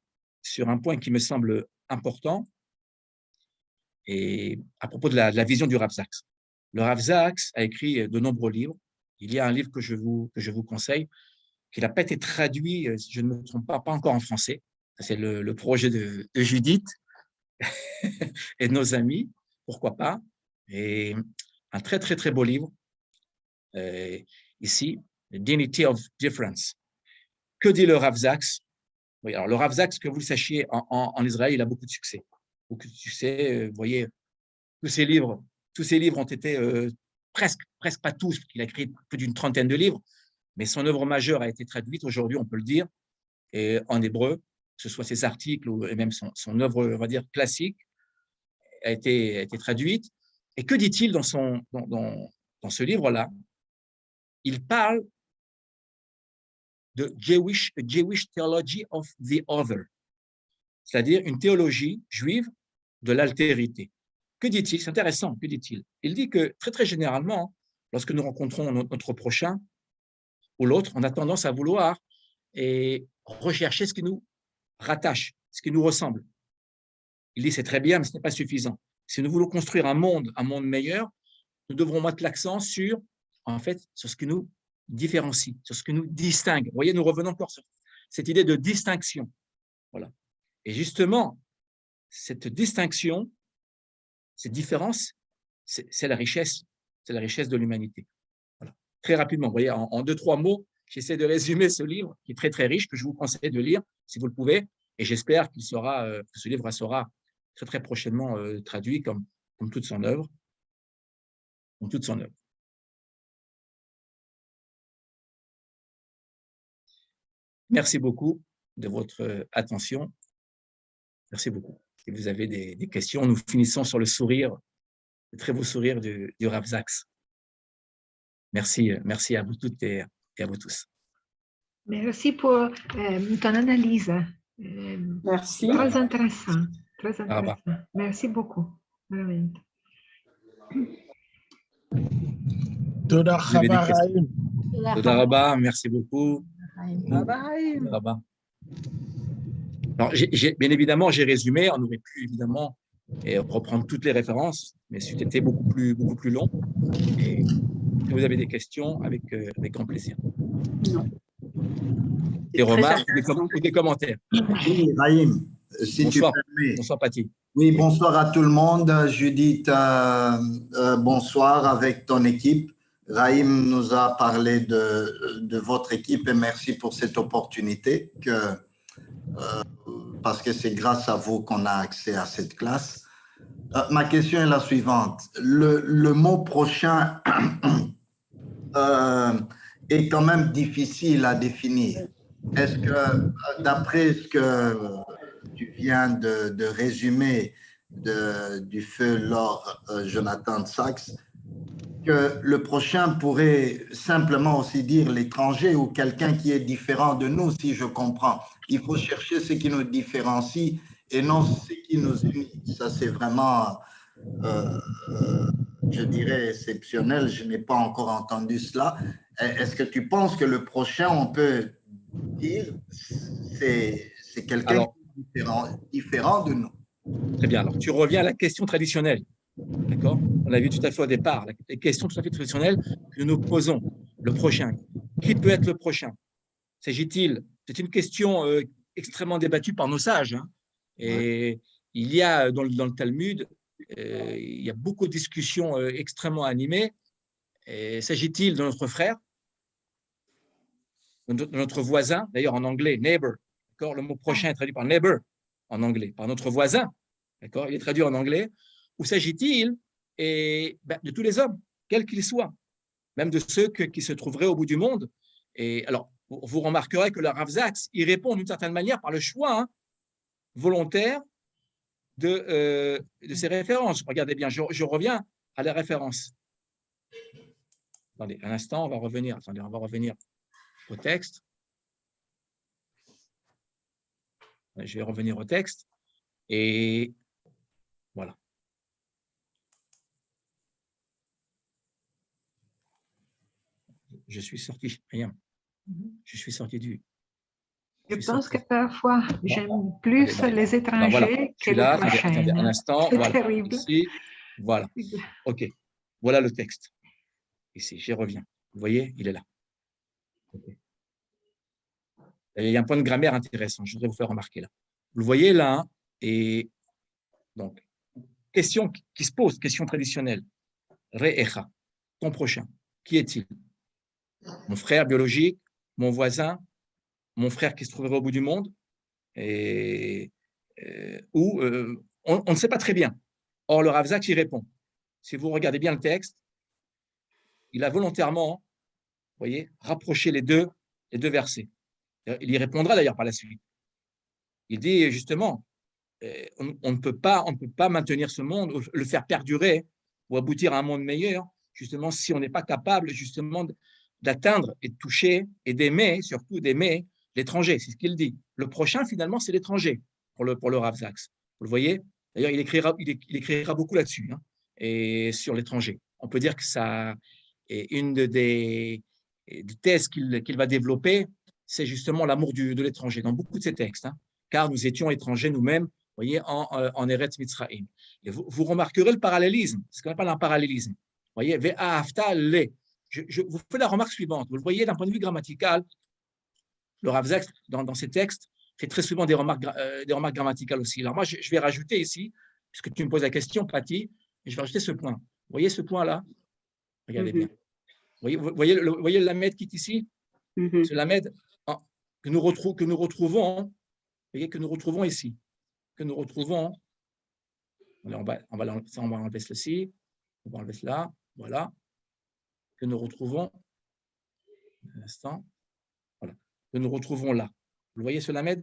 sur un point qui me semble important et à propos de la vision du Rav Zaks. Le Rav Zaks a écrit de nombreux livres. Il y a un livre que je vous conseille, qui n'a pas été traduit, si je ne me trompe pas encore en français. C'est le projet de Judith et de nos amis, pourquoi pas. Et un très, très, très beau livre, ici, The Dignity of Difference. Que dit le Rav Zaks? Oui, alors le Rav Zaks, que vous le sachiez, en Israël, il a beaucoup de succès. Beaucoup de succès, vous voyez, tous ces livres ont été presque pas tous, il a écrit plus d'une trentaine de livres, mais son œuvre majeure a été traduite aujourd'hui, on peut le dire, et en hébreu, que ce soit ses articles et même son œuvre, on va dire, classique, a été traduite. Et que dit-il dans ce livre-là? Il parle de Jewish theology of the other, c'est-à-dire une théologie juive de l'altérité. Que dit-il? C'est intéressant, que dit-il? Il dit que très, très généralement, lorsque nous rencontrons notre prochain ou l'autre, on a tendance à vouloir rechercher ce qui nous rattache, ce qui nous ressemble. Il dit c'est très bien, mais ce n'est pas suffisant. Si nous voulons construire un monde meilleur, nous devrons mettre l'accent sur ce qui nous différencie, sur ce qui nous distingue. Vous voyez, nous revenons encore sur cette idée de distinction. Voilà. Et justement, cette distinction, cette différence, c'est la richesse de l'humanité. Voilà. Très rapidement, vous voyez, en 2-3 mots, j'essaie de résumer ce livre qui est très, très riche, que je vous conseille de lire, si vous le pouvez, et j'espère que ce livre sera très, très prochainement traduit comme toute son œuvre. Comme toute son œuvre. Merci beaucoup de votre attention. Merci beaucoup. Si vous avez des questions, nous finissons sur le sourire, le très beau sourire du Rav Zaks. Merci à vous toutes et à vous tous. Merci pour ton analyse. Merci. Très intéressant. Très intéressant. Merci beaucoup. Vraiment. Toda Rabba, merci beaucoup. Bye. Rabba. Alors, bien évidemment, j'ai résumé. On aurait pu évidemment reprendre toutes les références, mais c'était beaucoup plus long. Et si vous avez des questions, avec grand plaisir. Non. Des remarques ou des commentaires. Oui, Raïm, si Bonsoir. tu permets. Bonsoir, Paty. Oui, bonsoir à tout le monde. Judith, bonsoir avec ton équipe. Raïm nous a parlé de votre équipe et merci pour cette opportunité parce que c'est grâce à vous qu'on a accès à cette classe. Ma question est la suivante. Le mot prochain est quand même difficile à définir. est-ce que, d'après ce que tu viens de résumer du feu Lord Jonathan Sacks, que le prochain pourrait simplement aussi dire l'étranger ou quelqu'un qui est différent de nous, si je comprends. Il faut chercher ce qui nous différencie et non ce qui nous unit. Ça, c'est vraiment, je dirais, exceptionnel. Je n'ai pas encore entendu cela. Est-ce que tu penses que le prochain, on peut dire, c'est quelqu'un différent de nous? Très bien. Alors, tu reviens à la question traditionnelle. D'accord? On l'a vu tout à fait au départ. Les questions tout à fait traditionnelles que nous nous posons. Le prochain. Qui peut être le prochain? S'agit-il? C'est une question extrêmement débattue par nos sages. Hein, et il y a dans le Talmud, il y a beaucoup de discussions extrêmement animées. S'agit-il de notre frère, de notre voisin, d'ailleurs en anglais, neighbor, le mot prochain est traduit par neighbor en anglais, par notre voisin, il est traduit en anglais, ou s'agit-il de tous les hommes, quels qu'ils soient, même de ceux qui se trouveraient au bout du monde? Et alors, vous remarquerez que le Rav Sacks, il répond d'une certaine manière par le choix volontaire de ces références. Regardez bien, je reviens à la référence. Attendez, un instant, on va revenir au texte. Je vais revenir au texte. Et voilà. Je suis sorti, rien. Je suis sorti du... Je pense que parfois, j'aime plus les étrangers que les prochains. Attendez un instant. C'est voilà. terrible. Ici, voilà. OK. Voilà le texte. Ici, j'y reviens. Vous voyez, il est là. Okay. Il y a un point de grammaire intéressant. Je voudrais vous faire remarquer là. Vous le voyez là. Et donc, question qui se pose, question traditionnelle. Re'echa, ton prochain. Qui est-il? Mon frère biologique, mon voisin, mon frère qui se trouverait au bout du monde, on ne sait pas très bien. Or, le Rav Sacks y répond. Si vous regardez bien le texte, il a volontairement, vous voyez, rapproché les deux versets. Il y répondra d'ailleurs par la suite. Il dit justement, on ne peut pas maintenir ce monde, le faire perdurer ou aboutir à un monde meilleur, justement, si on n'est pas capable justement d'atteindre et de toucher et d'aimer, surtout d'aimer l'étranger. C'est ce qu'il dit. Le prochain, finalement, c'est l'étranger pour le Rav Sacks. Vous le voyez? D'ailleurs, il écrira beaucoup là-dessus, hein, et sur l'étranger. On peut dire que ça est une des thèses qu'il va développer, c'est justement l'amour de l'étranger dans beaucoup de ses textes, hein, car nous étions étrangers nous-mêmes, vous voyez, en Eretz Mitzraïm. Et vous remarquerez le parallélisme, ce qu'on appelle un parallélisme. Vous voyez, ve'ahavta le. Je vous fais la remarque suivante. Vous le voyez d'un point de vue grammatical, le Rav Sacks, dans ses textes, fait très souvent des remarques grammaticales aussi. Alors moi, je vais rajouter ici, puisque tu me poses la question, Patty, je vais rajouter ce point. Vous voyez ce point-là? Regardez bien. Vous voyez le lamed qui est ici? Ce lamed que nous retrouvons, vous voyez, que nous retrouvons ici. Que nous retrouvons. On va enlever ceci. On va enlever cela. Voilà. Que nous retrouvons. Un instant. Voilà. Que nous retrouvons là. Vous voyez ce lamed?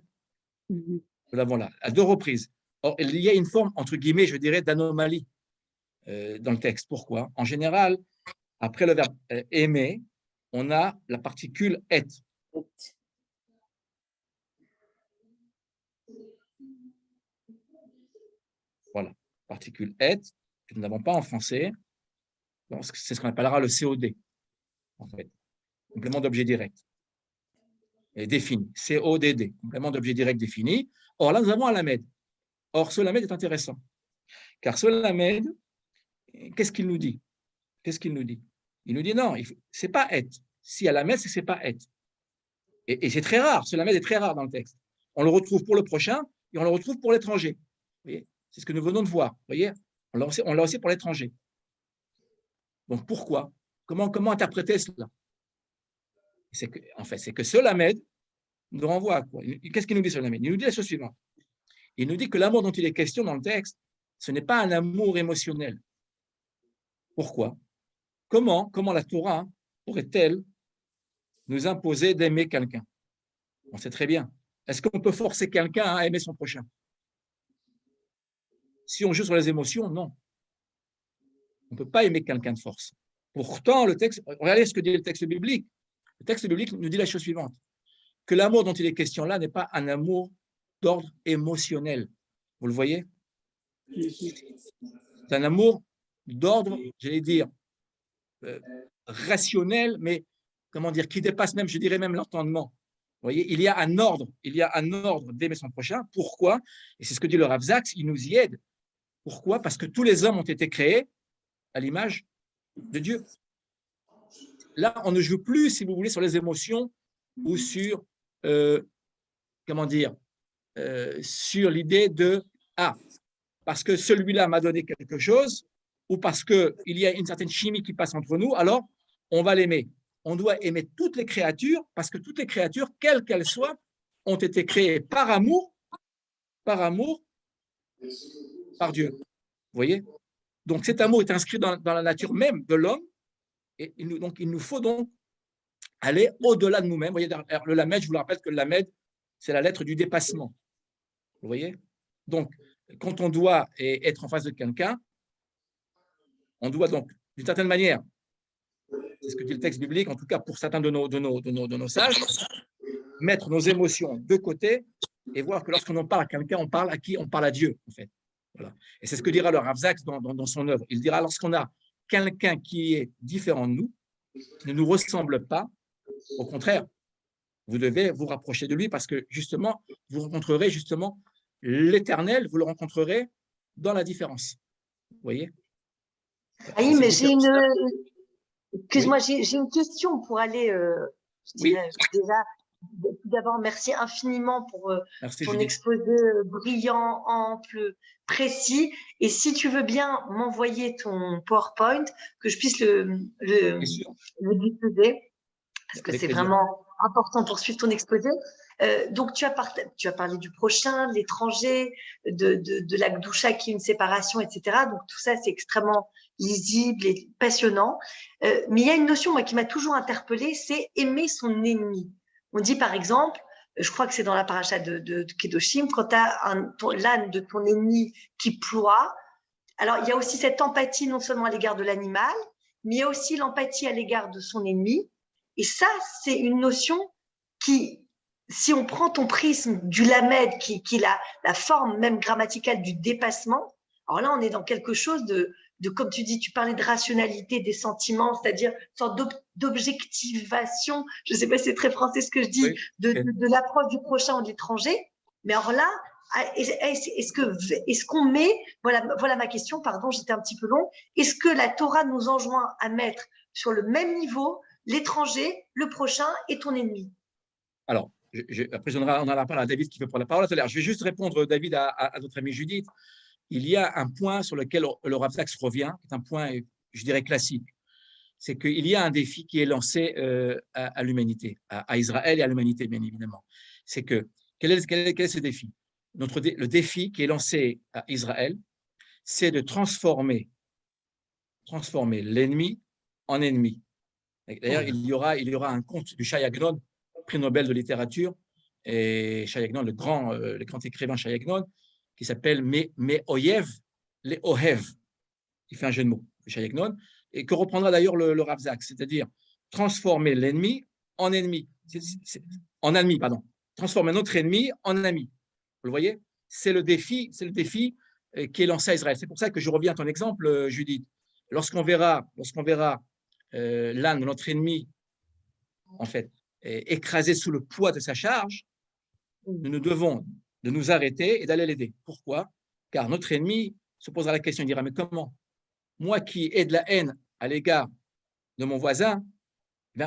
Nous l'avons là, à deux reprises. Or, il y a une forme, entre guillemets, je dirais, d'anomalie dans le texte. Pourquoi? En général, après le verbe aimer, on a la particule et. Voilà, particule et, que nous n'avons pas en français. C'est ce qu'on appellera le COD, en fait. Complément d'objet direct. Et défini. CODD, complément d'objet direct défini. Or, là, nous avons un lamed. Or, ce lamed est intéressant. Car ce lamed, qu'est-ce qu'il nous dit? Il nous dit non, ce n'est pas et. Si à lamed, ce n'est pas et. Et c'est très rare. Ce lamed est très rare dans le texte. On le retrouve pour le prochain et on le retrouve pour l'étranger. Vous voyez? C'est ce que nous venons de voir. Vous voyez? On l'a aussi pour l'étranger. Donc, pourquoi? Comment interpréter cela? En fait, c'est que ce lamed nous renvoie à quoi? Qu'est-ce qu'il nous dit, ce lamed? Il nous dit la chose suivante. Il nous dit que l'amour dont il est question dans le texte, ce n'est pas un amour émotionnel. Pourquoi? Comment la Torah pourrait-elle nous imposer d'aimer quelqu'un? On sait très bien. Est-ce qu'on peut forcer quelqu'un à aimer son prochain? Si on joue sur les émotions, non. On ne peut pas aimer quelqu'un de force. Pourtant, le texte, regardez ce que dit le texte biblique. Le texte biblique nous dit la chose suivante, que l'amour dont il est question là n'est pas un amour d'ordre émotionnel. Vous le voyez? C'est un amour d'ordre, j'allais dire, rationnel, mais comment dire, qui dépasse même, je dirais même l'entendement. Vous voyez, il y a un ordre d'aimer son prochain. Pourquoi? Et c'est ce que dit le Rav Zaks, il nous y aide. Pourquoi? Parce que tous les hommes ont été créés à l'image de Dieu. Là, on ne joue plus, si vous voulez, sur les émotions ou sur, comment dire, sur l'idée de « Ah, parce que celui-là m'a donné quelque chose ou parce qu'il y a une certaine chimie qui passe entre nous, alors on va l'aimer. » On doit aimer toutes les créatures parce que toutes les créatures, quelles qu'elles soient, ont été créées par amour, par Dieu. Vous voyez? Donc cet amour est inscrit dans la nature même de l'homme et donc il nous faut donc aller au-delà de nous-mêmes. Vous voyez, le Lamed, je vous le rappelle que le Lamed, c'est la lettre du dépassement. Vous voyez? Donc, quand on doit être en face de quelqu'un, on doit donc, d'une certaine manière, c'est ce que dit le texte biblique, en tout cas pour certains de nos sages, mettre nos émotions de côté et voir que lorsqu'on en parle à quelqu'un, on parle à qui? On parle à Dieu, en fait. Voilà. Et c'est ce que dira le Rav Zaks dans son œuvre. Il dira, lorsqu'on a quelqu'un qui est différent de nous, qui ne nous ressemble pas, au contraire, vous devez vous rapprocher de lui parce que justement, vous rencontrerez justement l'Éternel, vous le rencontrerez dans la différence. Vous voyez? Oui, mais j'ai une… Excuse-moi, oui. J'ai une question pour aller… je dirais, déjà, d'abord, merci infiniment pour ton exposé brillant, ample, précis. Et si tu veux bien m'envoyer ton PowerPoint, que je puisse le diffuser, parce que c'est vraiment important pour suivre ton exposé. Donc, tu as parlé du prochain, de l'étranger, de la Gdoucha qui est une séparation, etc. Donc, tout ça, c'est extrêmement lisible et passionnant. Mais il y a une notion, moi, qui m'a toujours interpellée, c'est aimer son ennemi. On dit, par exemple, je crois que c'est dans la paracha de Kedoshim, quand tu as l'âne de ton ennemi qui ploie, alors il y a aussi cette empathie non seulement à l'égard de l'animal, mais il y a aussi l'empathie à l'égard de son ennemi. Et ça, c'est une notion qui, si on prend ton prisme du Lamed, qui est la forme même grammaticale du dépassement, alors là, on est dans quelque chose de comme tu dis, tu parlais de rationalité des sentiments, c'est-à-dire une sorte d'objectivation, je ne sais pas si c'est très français ce que je dis, de l'approche du prochain ou de l'étranger. Mais alors là, est-ce qu'on met, voilà ma question, pardon, j'étais un petit peu long, est-ce que la Torah nous enjoint à mettre sur le même niveau l'étranger, le prochain et ton ennemi? Alors, après, on en a parlé à David qui veut prendre la parole. Je vais juste répondre, David, à notre amie Judith. Il y a un point sur lequel le Rav Zaks revient, qui est un point, je dirais, classique. C'est qu'il y a un défi qui est lancé à l'humanité, à Israël et à l'humanité, bien évidemment. C'est que, quel est ce défi? Le défi qui est lancé à Israël, c'est de transformer l'ennemi en ennemi. D'ailleurs, il y aura un conte du Shai Agnon, prix Nobel de littérature, et Shai Agnon, le grand écrivain Shai Agnon, qui s'appelle Me Oyev, les Ohev. Il fait un jeu de mots, Shai Agnon, et que reprendra d'ailleurs le Rav Zaks, c'est-à-dire transformer l'ennemi en ennemi, transformer notre ennemi en ami. Vous le voyez? C'est le défi qui est lancé à Israël. C'est pour ça que je reviens à ton exemple, Judith. Lorsqu'on verra l'âne de notre ennemi, en fait, écrasé sous le poids de sa charge, nous devons de nous arrêter et d'aller l'aider. Pourquoi? Car notre ennemi se posera la question, il dira, mais comment? Moi qui ai de la haine à l'égard de mon voisin,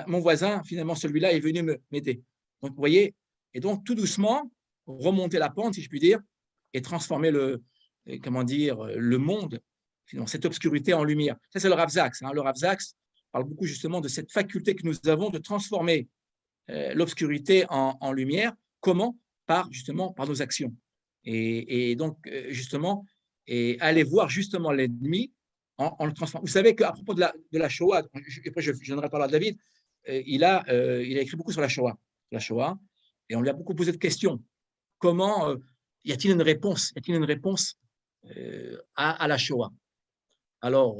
mon voisin, finalement, celui-là est venu m'aider. Donc, vous voyez, et donc tout doucement, remonter la pente, si je puis dire, et transformer le monde, finalement, cette obscurité en lumière. Ça, c'est le Rav Zaks. Le Rav Zaks parle beaucoup justement de cette faculté que nous avons de transformer l'obscurité en lumière. Comment? Par nos actions. Et donc, justement, aller voir justement l'ennemi en le transformant. Vous savez qu'à propos de la Shoah, après je donnerai la parole à David, il a écrit beaucoup sur la Shoah. Et on lui a beaucoup posé de questions. Comment y a-t-il une réponse? Y a-t-il une réponse à la Shoah? Alors,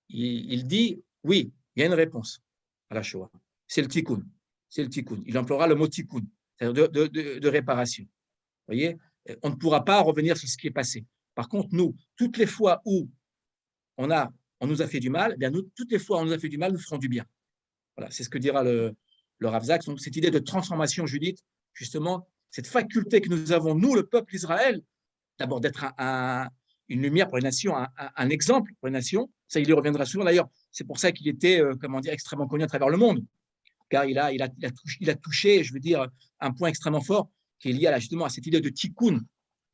il dit oui, il y a une réponse à la Shoah. C'est le tikkun. C'est le tikkun. Il emploiera le mot tikkun, c'est-à-dire de réparation. Vous voyez, on ne pourra pas revenir sur ce qui est passé. Par contre, nous, toutes les fois où on nous a fait du mal, eh bien toutes les fois où on nous a fait du mal, nous ferons du bien. Voilà, c'est ce que dira le Rav Zaks. Donc, cette idée de transformation judite, justement, cette faculté que nous avons, nous, le peuple d'Israël, d'abord d'être une lumière pour les nations, un exemple pour les nations. Ça, il y reviendra souvent. D'ailleurs, c'est pour ça qu'il était, extrêmement connu à travers le monde, car il a touché, je veux dire, un point extrêmement fort qui est lié justement à cette idée de tikkun,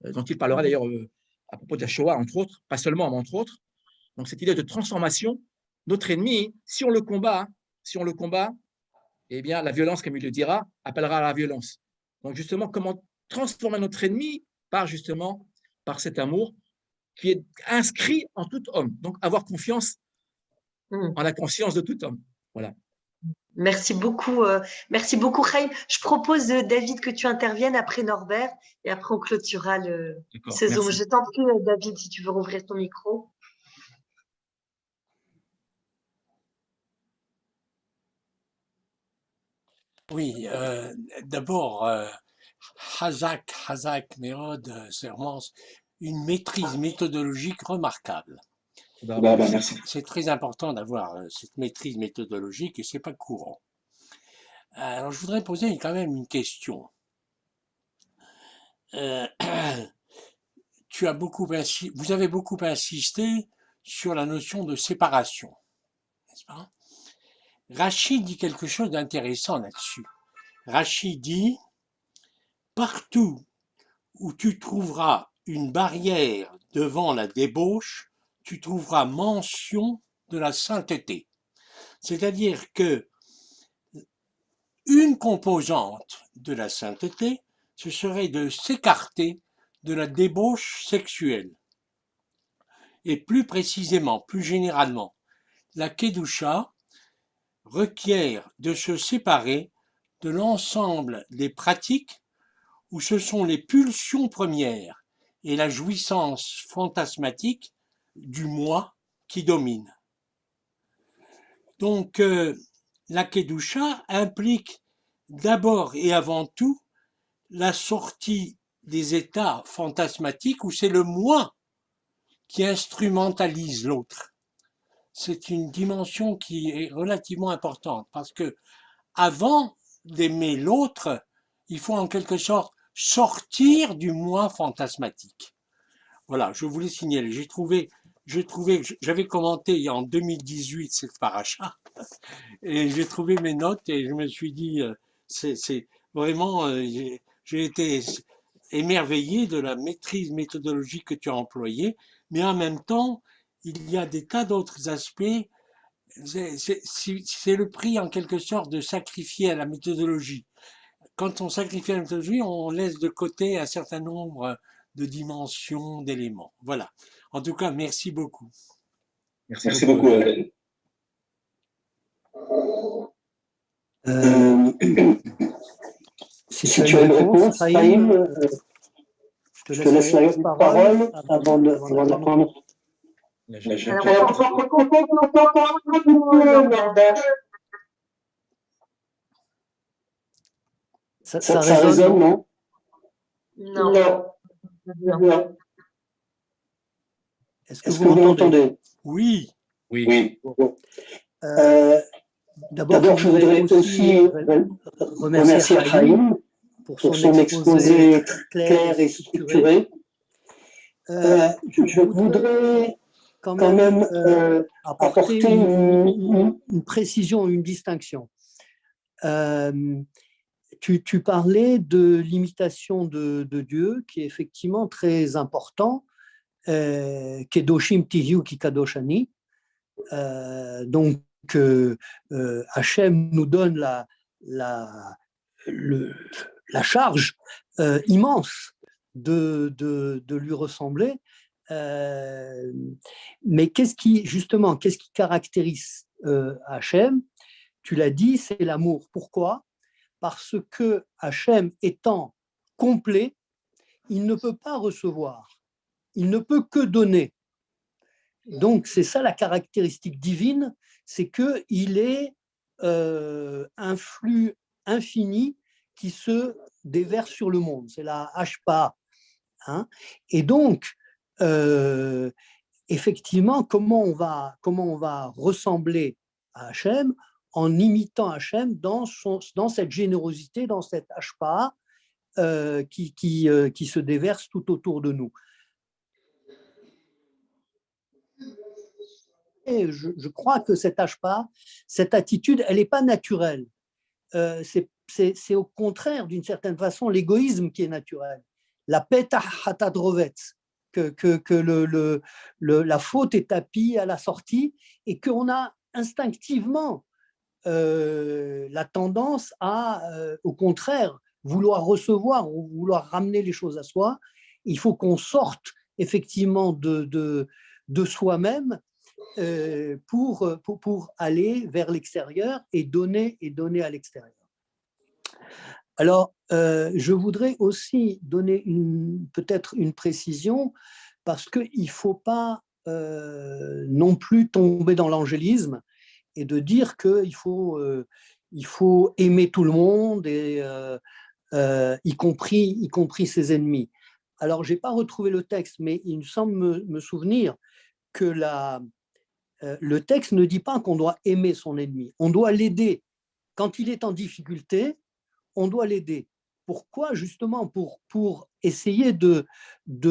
dont il parlera d'ailleurs à propos de la Shoah, entre autres, pas seulement, mais entre autres. Donc, cette idée de transformation, notre ennemi, si on le combat, eh bien, la violence, comme il le dira, appellera à la violence. Donc, justement, comment transformer notre ennemi par cet amour qui est inscrit en tout homme. Donc, avoir confiance en la conscience de tout homme. Voilà. Merci beaucoup, Chaim. Je propose, David, que tu interviennes après Norbert et après on clôturera ce Zoom. Je t'en prie, David, si tu veux rouvrir ton micro. Oui, d'abord, Hazak Mérod, c'est vraiment une maîtrise méthodologique remarquable. C'est très important d'avoir cette maîtrise méthodologique et c'est pas courant. Alors, je voudrais poser quand même une question. Vous avez beaucoup insisté sur la notion de séparation, n'est-ce pas? Rachid dit quelque chose d'intéressant là-dessus. Rachid dit « Partout où tu trouveras une barrière devant la débauche, tu trouveras mention de la sainteté. » C'est-à-dire que une composante de la sainteté, ce serait de s'écarter de la débauche sexuelle. Et plus précisément, plus généralement, la Kedusha requiert de se séparer de l'ensemble des pratiques où ce sont les pulsions premières et la jouissance fantasmatique du moi qui domine. Donc, la Kedusha implique d'abord et avant tout la sortie des états fantasmatiques où c'est le moi qui instrumentalise l'autre. C'est une dimension qui est relativement importante parce que avant d'aimer l'autre, il faut en quelque sorte sortir du moi fantasmatique. Voilà, je voulais signaler. J'avais commenté en 2018 cette paracha et j'ai trouvé mes notes et je me suis dit, c'est vraiment, j'ai été émerveillé de la maîtrise méthodologique que tu as employée, mais en même temps, il y a des tas d'autres aspects. C'est le prix en quelque sorte de sacrifier à la méthodologie. Quand on sacrifie à la méthodologie, on laisse de côté un certain nombre de dimensions, d'éléments. Voilà. En tout cas, merci beaucoup. Merci beaucoup, Adèle. Si tu as une réponse, Chaim, je te laisse la parole avant de prendre. Ça résonne, non? Non. Est-ce que vous m'entendez? Oui. D'abord, je voudrais aussi remercier Chaim pour son exposé clair et structuré. Je voudrais quand même apporter une précision, une distinction. Tu parlais de l'imitation de Dieu, qui est effectivement très important, Kedoshim Tihiu Kikadoshani. Donc, Hachem nous donne la charge immense de lui ressembler. Mais qu'est-ce qui caractérise Hachem? Tu l'as dit, c'est l'amour. Pourquoi? parce que Hachem étant complet, il ne peut pas recevoir, il ne peut que donner. Donc, c'est ça la caractéristique divine, c'est qu'il est un flux infini qui se déverse sur le monde. C'est la Hashpa. Hein. Et donc, effectivement, comment on va ressembler à Hachem en imitant Hachem dans cette générosité, dans cette Hashpa qui se déverse tout autour de nous. Et je crois que cette Hashpa, cette attitude, elle n'est pas naturelle. C'est au contraire, d'une certaine façon, l'égoïsme qui est naturel. La petah hatadrovetz, que la faute est tapie à la sortie et qu'on a instinctivement la tendance à, au contraire, vouloir recevoir ou vouloir ramener les choses à soi. Il faut qu'on sorte effectivement de soi-même pour aller vers l'extérieur et donner à l'extérieur. Alors, je voudrais aussi donner peut-être une précision, parce qu'il ne faut pas non plus tomber dans l'angélisme et de dire qu'il faut aimer tout le monde, et, y compris ses ennemis. Alors, je n'ai pas retrouvé le texte, mais il me semble me souvenir que le texte ne dit pas qu'on doit aimer son ennemi, on doit l'aider. Quand il est en difficulté, on doit l'aider. Pourquoi? Justement pour essayer de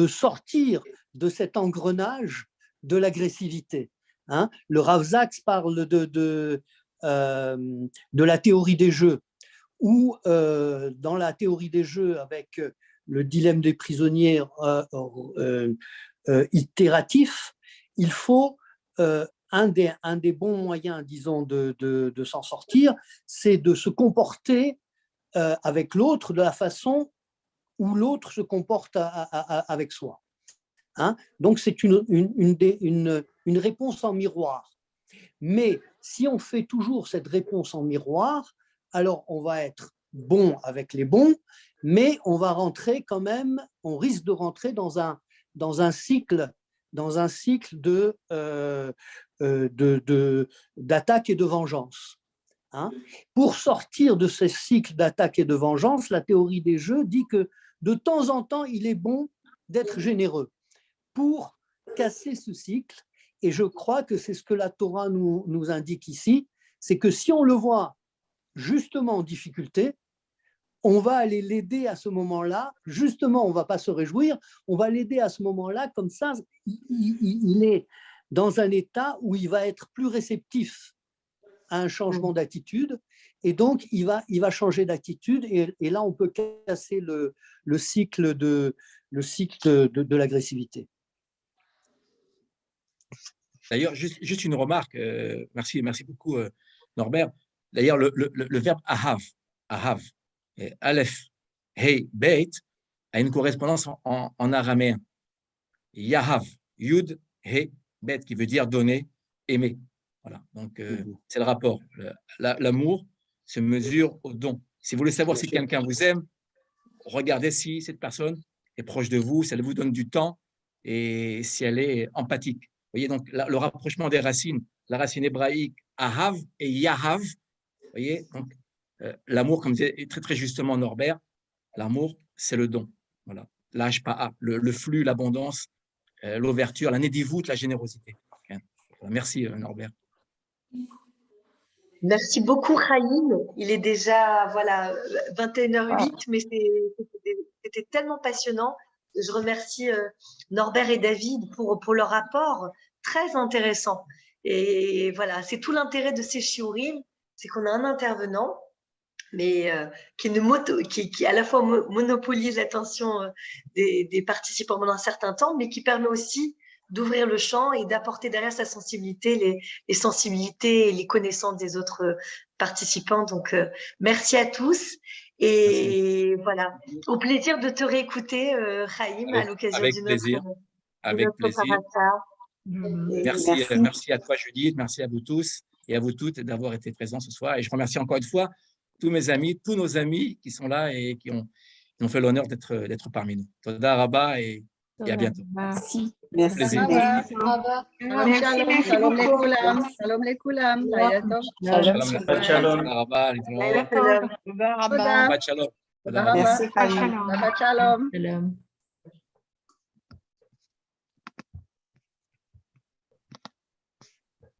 sortir de cet engrenage de l'agressivité. Hein? Le Rav Zaks parle de la théorie des jeux, où dans la théorie des jeux, avec le dilemme des prisonniers itératif, il faut un des bons moyens, disons, de s'en sortir, c'est de se comporter avec l'autre de la façon où l'autre se comporte avec soi. Hein? Donc, c'est une réponse en miroir. Mais si on fait toujours cette réponse en miroir, alors on va être bon avec les bons, mais on va rentrer quand même, on risque de rentrer dans un cycle d'attaque et de vengeance. Hein? Pour sortir de ce cycle d'attaque et de vengeance, la théorie des jeux dit que de temps en temps, il est bon d'être généreux pour casser ce cycle. Et je crois que c'est ce que la Torah nous indique ici, c'est que si on le voit justement en difficulté, on va aller l'aider à ce moment-là. Justement, on ne va pas se réjouir, on va l'aider à ce moment-là, comme ça, il est dans un état où il va être plus réceptif à un changement d'attitude, et donc il va changer d'attitude, et là on peut casser le cycle de l'agressivité. D'ailleurs, juste une remarque, merci beaucoup Norbert. D'ailleurs, le verbe ahav, aleph, hey, beit, a une correspondance en araméen. Yahav, yud, hey, beit, qui veut dire donner, aimer. Voilà, donc c'est le rapport. L'amour se mesure au don. Si vous voulez savoir si quelqu'un vous aime, regardez si cette personne est proche de vous, si elle vous donne du temps et si elle est empathique. Vous voyez, donc le rapprochement des racines, la racine hébraïque ahav et yahav. Vous voyez, donc l'amour, comme disait très très justement Norbert, l'amour c'est le don. Voilà, l'hpa, le flux, l'abondance, l'ouverture, la nédivoute, la générosité. Merci Norbert. Merci beaucoup, Chaim. Il est déjà 21h08, mais c'était tellement passionnant. Je remercie Norbert et David pour leur apport très intéressant. Et voilà, c'est tout l'intérêt de ces shiurim, c'est qu'on a un intervenant, mais qui à la fois monopolise l'attention des participants pendant un certain temps, mais qui permet aussi d'ouvrir le champ et d'apporter derrière sa sensibilité les sensibilités et les connaissances des autres participants. Donc, merci à tous. Et merci. Voilà, au plaisir de te réécouter, Chaim, à l'occasion d'une autre parata. Merci à toi, Judith. Merci à vous tous et à vous toutes d'avoir été présents ce soir. Et je remercie encore une fois tous mes amis, tous nos amis qui sont là et qui ont fait l'honneur d'être parmi nous. Toda Rabba et à bientôt. Merci. Merci. Shalom לכולם. שלום לכולם. לילה טוב. Shalom. Toda Rabba. תודה רבה. Shalom. תודה רבה. שבת שלום. Shalom.